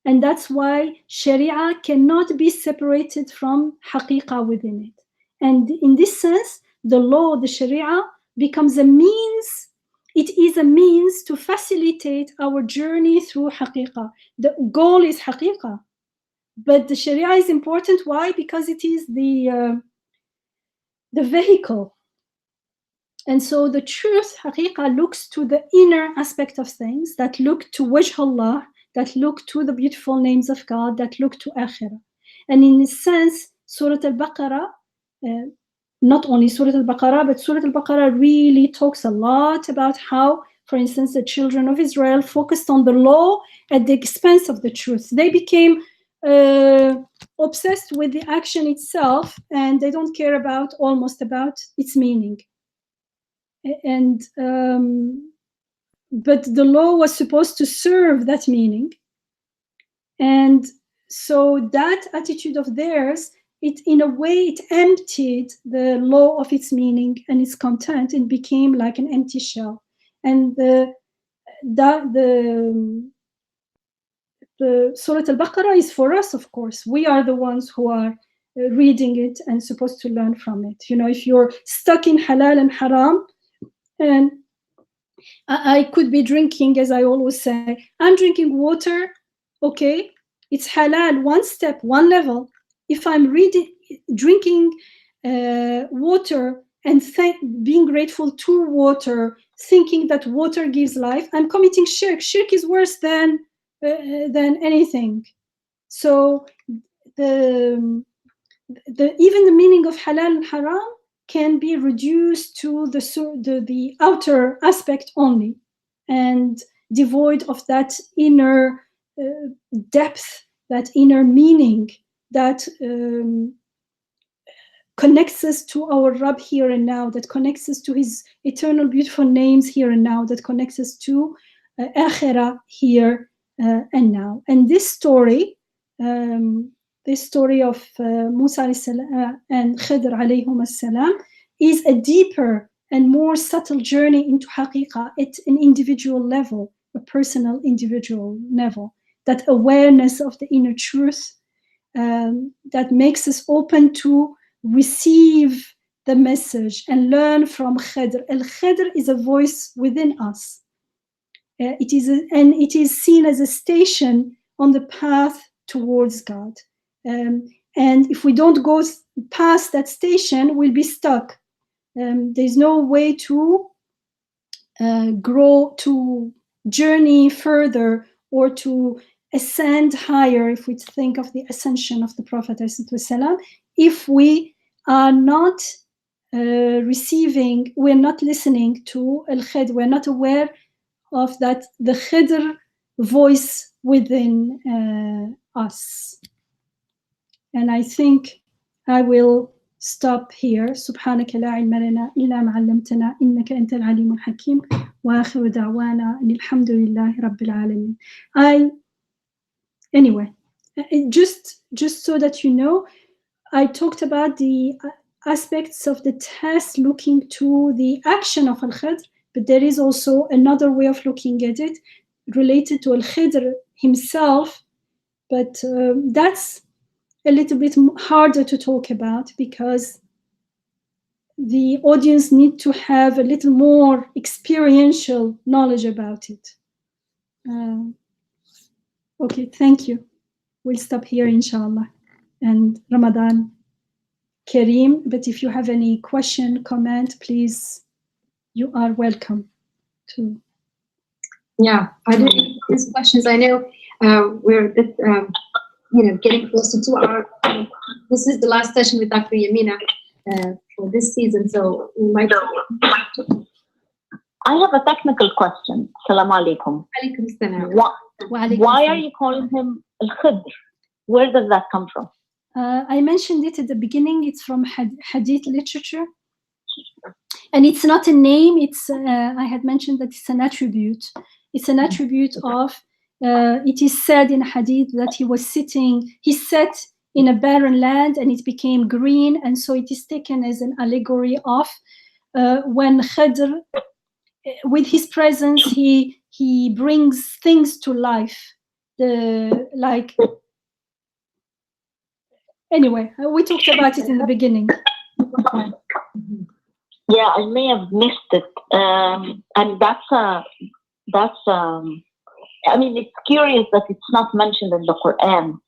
And that's why Sharia cannot be separated from Haqiqa within it. And in this sense, the law, the Sharia, becomes a means. It is a means to facilitate our journey through Haqiqa. The goal is Haqiqa. But the Sharia is important. Why? Because it is the vehicle. And so the truth, Haqiqa, looks to the inner aspect of things, that look to Wajh Allah, that look to the beautiful names of God, that look to Akhirah. And in a sense, Surah Al-Baqarah, not only Surah Al-Baqarah, but Surah Al-Baqarah really talks a lot about how, for instance, the children of Israel focused on the law at the expense of the truth. They became obsessed with the action itself, and they don't care almost about its meaning. And but the law was supposed to serve that meaning, and so that attitude of theirs, it in a way it emptied the law of its meaning and its content, and became like an empty shell. And the Surah Al-Baqarah is for us, of course. We are the ones who are reading it and supposed to learn from it. You know, if you're stuck in halal and haram, and I could be drinking, as I always say, I'm drinking water, okay, it's halal, one step, one level. If I'm drinking water and being grateful to water, thinking that water gives life, I'm committing shirk. Shirk is worse than anything. So even the meaning of halal and haram can be reduced to the outer aspect only, and devoid of that inner depth, that inner meaning that connects us to our Rabb here and now, that connects us to his eternal beautiful names here and now, that connects us to Akhirah here and now. And this story of Musa and Khidr alayhum as-salam is a deeper and more subtle journey into haqiqah at an individual level, a personal individual level, that awareness of the inner truth that makes us open to receive the message and learn from Khidr. Al-Khidr is a voice within us. It is seen as a station on the path towards God. And if we don't go past that station, we'll be stuck. There's no way to grow, to journey further, or to ascend higher, if we think of the ascension of the Prophet ﷺ, if we are not receiving, we're not listening to Al-Khidr, we're not aware of that, the Khidr voice within us. And I think I will stop here. سبحانك لا علم لنا إلا ما علمتنا إنك أنت العليم الحكيم وآخر دعوانا أن الحمد لله رب العالمين. Anyway, just so that you know, I talked about the aspects of the test looking to the action of Al-Khidr, but there is also another way of looking at it related to Al-Khidr himself, but that's a little bit harder to talk about because the audience need to have a little more experiential knowledge about it. Okay, thank you. We'll stop here, inshallah. And Ramadan Kareem, but if you have any question, comment, please, you are welcome to. Yeah, are there any questions? I know we're a bit, getting closer to our, this is the last session with Dr. Yamina for this season, so we might. I have a technical question. Assalamu alaikum. Alaikum salam. Why are you calling him Al-Khidr? Where does that come from? I mentioned it at the beginning. It's from Hadith literature. And it's not a name. It's I had mentioned that it's an attribute. It's an attribute of, it is said in Hadith that he sat in a barren land and it became green. And so it is taken as an allegory of when Khidr, with his presence, he brings things to life. Anyway, we talked about it in the beginning. Yeah, I may have missed it. And I mean, it's curious that it's not mentioned in the Quran.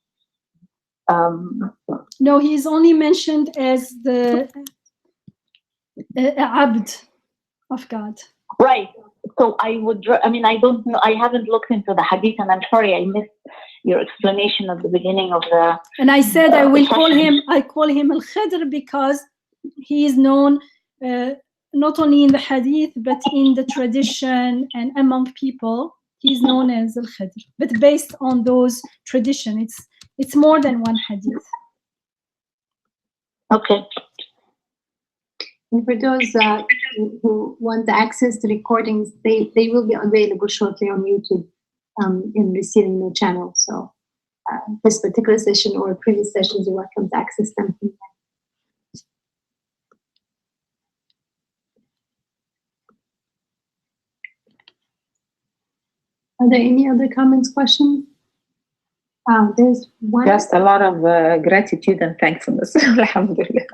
No, he is only mentioned as the abd of God. Right. So I don't know. I haven't looked into the hadith, and I'm sorry I missed your explanation at the beginning of the. And I said I will call him. I call him Al-Khidr because he is known not only in the hadith but in the tradition and among people. He's known as Al-Khidr, but based on those traditions, it's more than one hadith. Okay. And for those who want to access the recordings, they will be available shortly on YouTube in Receiving No channel. So this particular session or previous sessions, you're welcome to access them. Are there any other comments, questions? There's one. Just a lot of gratitude and thankfulness. Alhamdulillah.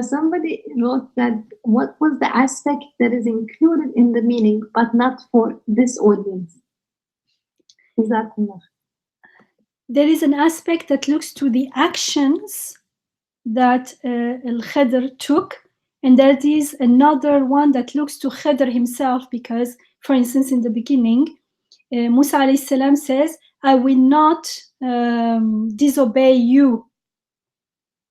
Somebody wrote that what was the aspect that is included in the meaning but not for this audience? Is that enough? There is an aspect that looks to the actions that Al-Khidr took, and that is another one that looks to Khidr himself, because, for instance, in the beginning, Musa alayhi salam says, I will not disobey you.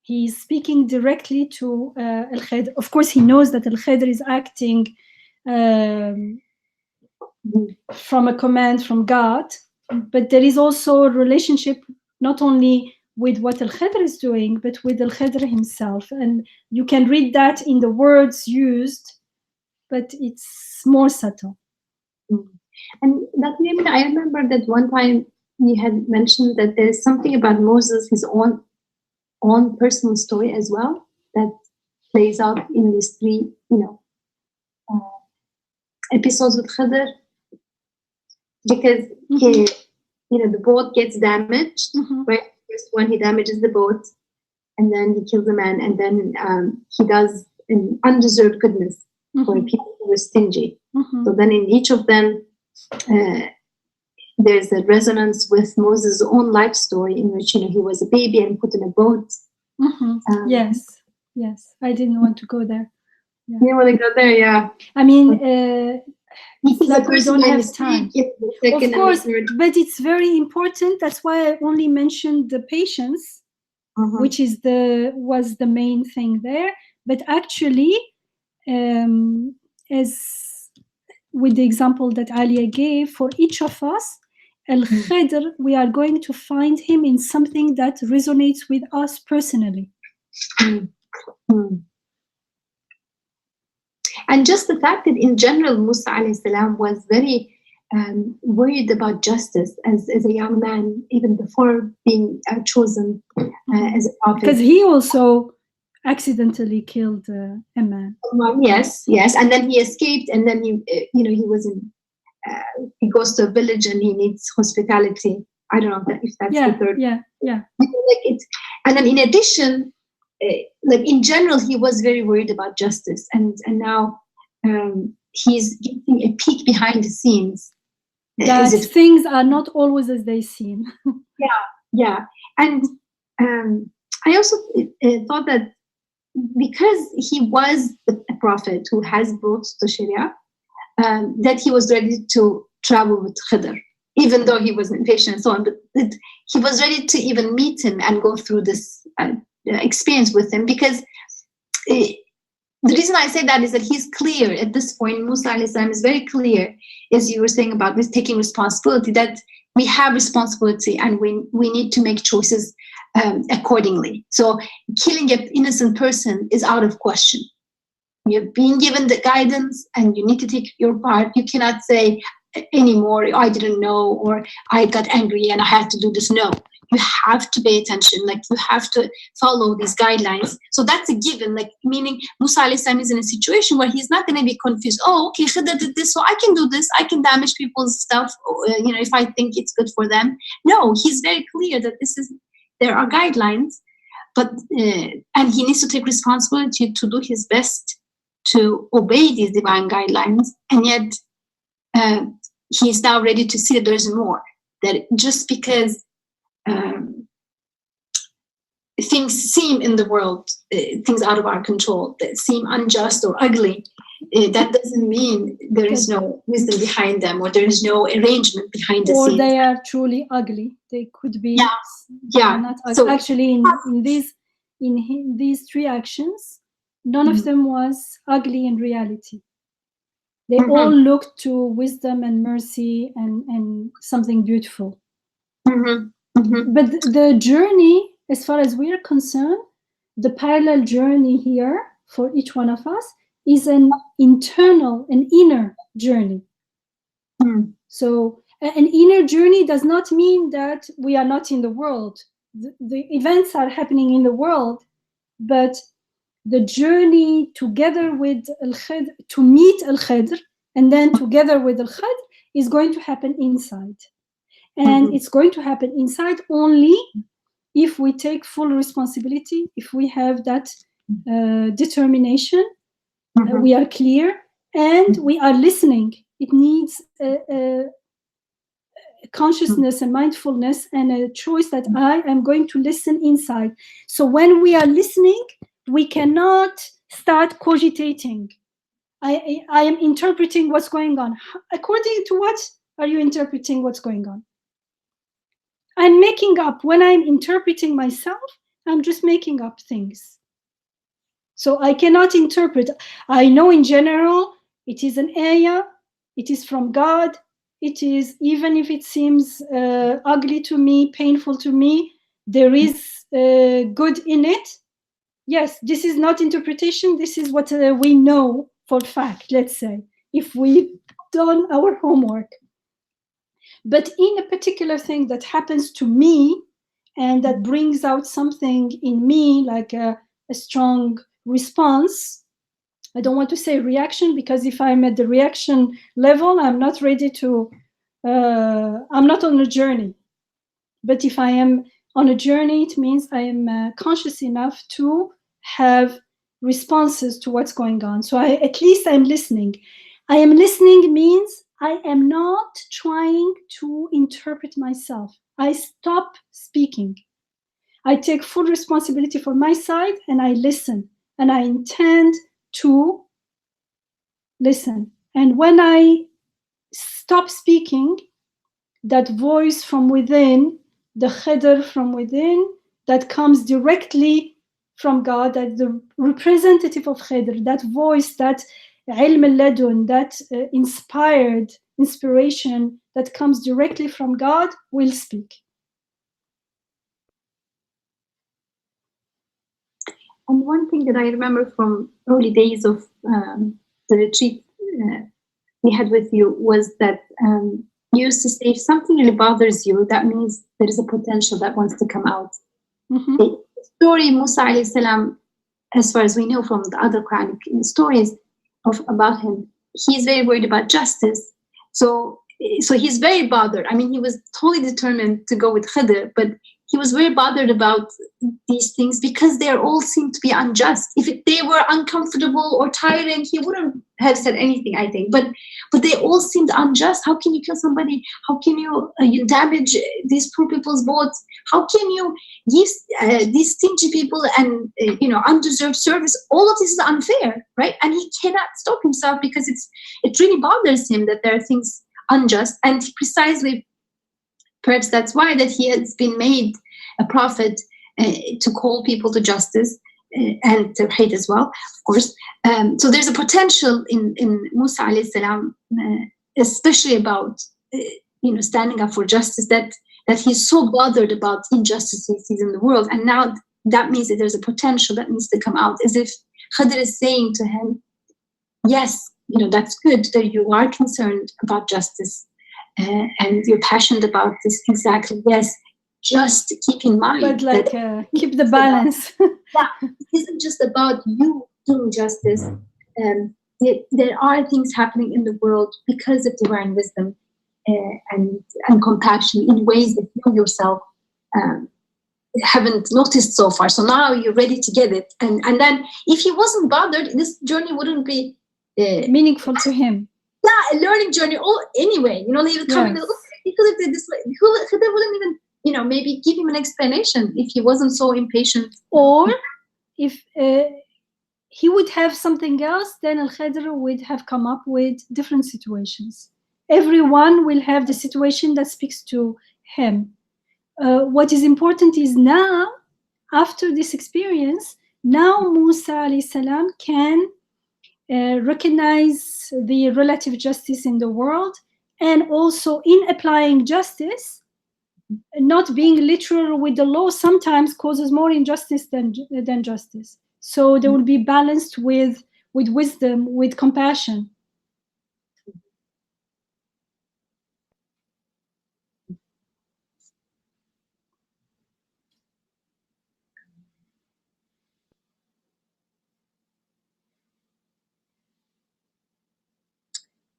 He's speaking directly to Al-Khidr. Of course, he knows that Al-Khidr is acting from a command from God, but there is also a relationship not only with what Al-Khidr is doing, but with Al-Khidr himself. And you can read that in the words used, but it's more subtle. And Dr. Yamina, I remember that one time you had mentioned that there's something about Moses, his own personal story as well, that plays out in these three, episodes with Khidr, because he, the boat gets damaged, right? First one, he damages the boat, and then he kills the man, and then he does an undeserved goodness for people who were stingy. So then in each of them, there's a resonance with Moses' own life story in which he was a baby and put in a boat. Yes, I didn't want to go there. You didn't want to go there, yeah. I mean, it's like we don't have time. Of course, but it's very important. That's why I only mentioned the patience, which is was the main thing there. But actually, as with the example that Alia gave, for each of us, Al-Khidr, we are going to find him in something that resonates with us personally. And just the fact that in general, Musa alayhi salam was very worried about justice as a young man, even before being chosen as a prophet. Because he also accidentally killed a man. Yes, and then he escaped, and then he was in. He goes to a village and he needs hospitality. I don't know if that's the third. Yeah. And then in addition, in general, he was very worried about justice, and now he's getting a peek behind the scenes. That things are not always as they seem. Yeah, and I also thought that because he was a prophet who has brought the Sharia, that he was ready to travel with Khidr, even though he was impatient and so on. But he was ready to even meet him and go through this experience with him, because the reason I say that is that he's clear at this point. Musa alayhi salam is very clear, as you were saying about this taking responsibility, that we have responsibility and we need to make choices accordingly. So killing an innocent person is out of question. You're being given the guidance and you need to take your part. You cannot say anymore, I didn't know, or I got angry and I had to do this. No, you have to pay attention. You have to follow these guidelines. So that's a given, meaning Musa alayhi salam is in a situation where he's not going to be confused. Oh, okay, Khidr did this, so I can do this. I can damage people's stuff, if I think it's good for them. No, he's very clear that there are guidelines, but and he needs to take responsibility to do his best to obey these divine guidelines, and yet he's now ready to see that there's more. That just because things seem in the world, things out of our control, that seem unjust or ugly, that doesn't mean there is no wisdom behind them, or there is no arrangement behind the scenes. Or they are truly ugly. They could be not ugly. So, actually, in these three actions, none of them was ugly in reality. They all looked to wisdom and mercy and something beautiful. But the journey, as far as we are concerned, the parallel journey here for each one of us is an inner journey. So an inner journey does not mean that we are not in the world. The events are happening in the world, but the journey together with Al-Khidr, to meet Al-Khidr, and then together with Al-Khidr, is going to happen inside. And it's going to happen inside only if we take full responsibility, if we have that determination, we are clear, and we are listening. It needs consciousness and mindfulness and a choice that I am going to listen inside. So when we are listening, we cannot start cogitating. I am interpreting what's going on. According to what are you interpreting what's going on? I'm making up. When I'm interpreting myself, I'm just making up things. So I cannot interpret. I know in general, it is an ayah, it is from God. It is, even if it seems ugly to me, painful to me, there is good in it. Yes, this is not interpretation. This is what we know for fact, let's say, if we've done our homework. But in a particular thing that happens to me and that brings out something in me, like a strong response, I don't want to say reaction, because if I'm at the reaction level, I'm not ready to, I'm not on a journey. But if I am on a journey, it means I am conscious enough to have responses to what's going on. So at least I'm listening. I am listening means I am not trying to interpret myself. I stop speaking. I take full responsibility for my side and I listen. And I intend to listen. And when I stop speaking, that voice from within, the khidr from within, that comes directly from God, that the representative of khidr, that voice, that ilm al-ladun, that inspiration that comes directly from God will speak. And one thing that I remember from early days of the retreat we had with you was that you used to say, if something really bothers you, that means there is a potential that wants to come out. Mm-hmm. The story Musa alayhi salam, as far as we know from the other Quranic stories about him, he's very worried about justice. So he's very bothered. I mean, he was totally determined to go with Khidr, but he was very bothered about these things because they all seem to be unjust. If they were uncomfortable or tiring, he wouldn't have said anything, I think. But they all seemed unjust. How can you kill somebody? How can you damage these poor people's boats? How can you give these stingy people and undeserved service? All of this is unfair, right? And he cannot stop himself because it really bothers him that there are things unjust. And precisely, perhaps that's why that he has been made a prophet to call people to justice and to hate as well, of course. So there's a potential in Musa alayhi salam, especially about standing up for justice, that he's so bothered about injustice he sees in the world. And now that means that there's a potential that needs to come out, as if Khidr is saying to him, yes, that's good that you are concerned about justice. And you're passionate about this, exactly. Yes, just keep in mind. But keep the balance. It isn't just about you doing justice. There are things happening in the world because of divine wisdom and compassion in ways that you yourself haven't noticed so far. So now you're ready to get it. And then if he wasn't bothered, this journey wouldn't be meaningful to him. Yeah, a learning journey. Anyway, he would come and he could have did this way. They wouldn't even, maybe give him an explanation if he wasn't so impatient. Or if he would have something else, then Al-Khidr would have come up with different situations. Everyone will have the situation that speaks to him. What is important is now, after this experience, now Musa alayhi salam can recognize the relative justice in the world, and also in applying justice, not being literal with the law sometimes causes more injustice than justice. So they will be balanced with wisdom, with compassion.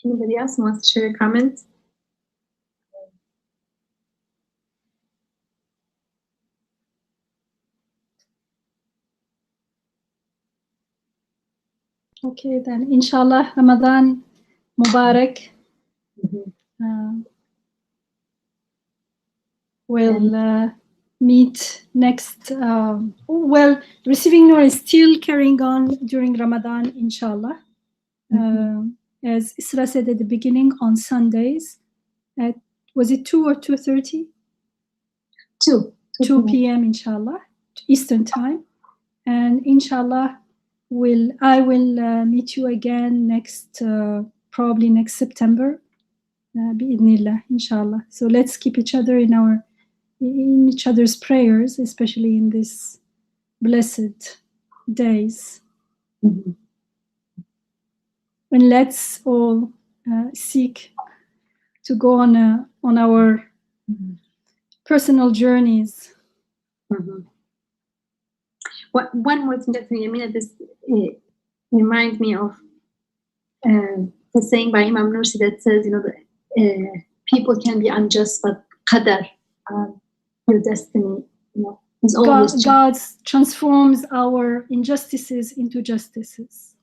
Anybody else wants to share a comment? Okay, then inshallah, Ramadan Mubarak. We'll meet next. Receiving Noor is still carrying on during Ramadan, inshallah. As Isra said at the beginning, on Sundays, at, was it 2 or 2:30? 2 p.m. inshallah, Eastern time. And inshallah, I will meet you again next, probably next September, bi'idhnillah, inshallah. So let's keep each other in each other's prayers, especially in these blessed days. Mm-hmm. And let's all seek to go on our personal journeys. Mm-hmm. One more thing, Dr. Yamina, this reminds me of the saying by Imam Nursi that says, people can be unjust, but qadar, your destiny, is always God transforms our injustices into justices.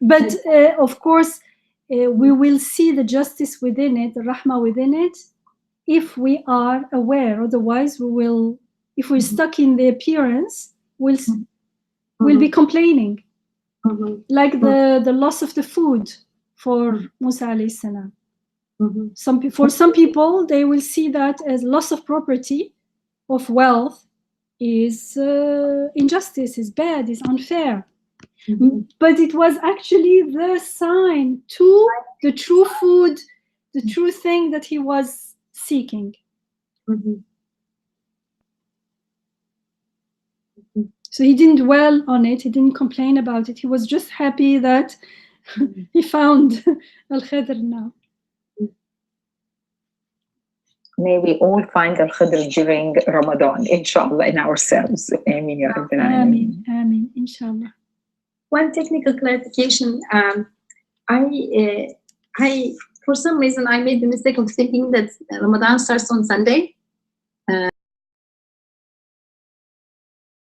But of course, we will see the justice within it, the rahmah within it, if we are aware. Otherwise, if we're stuck in the appearance, we'll be complaining. Like the loss of the food for Musa alayhi salam. For some people, they will see that as loss of property, of wealth, is injustice, is bad, is unfair. But it was actually the sign to the true food, the true thing that he was seeking. So he didn't dwell on it, he didn't complain about it, he was just happy that he found Al-Khidr now. May we all find Al-Khidr during Ramadan, inshallah, in ourselves. Ameen, ya Rabbil Alameen. Ameen, inshallah. One technical clarification. I for some reason, I made the mistake of thinking that Ramadan starts on Sunday.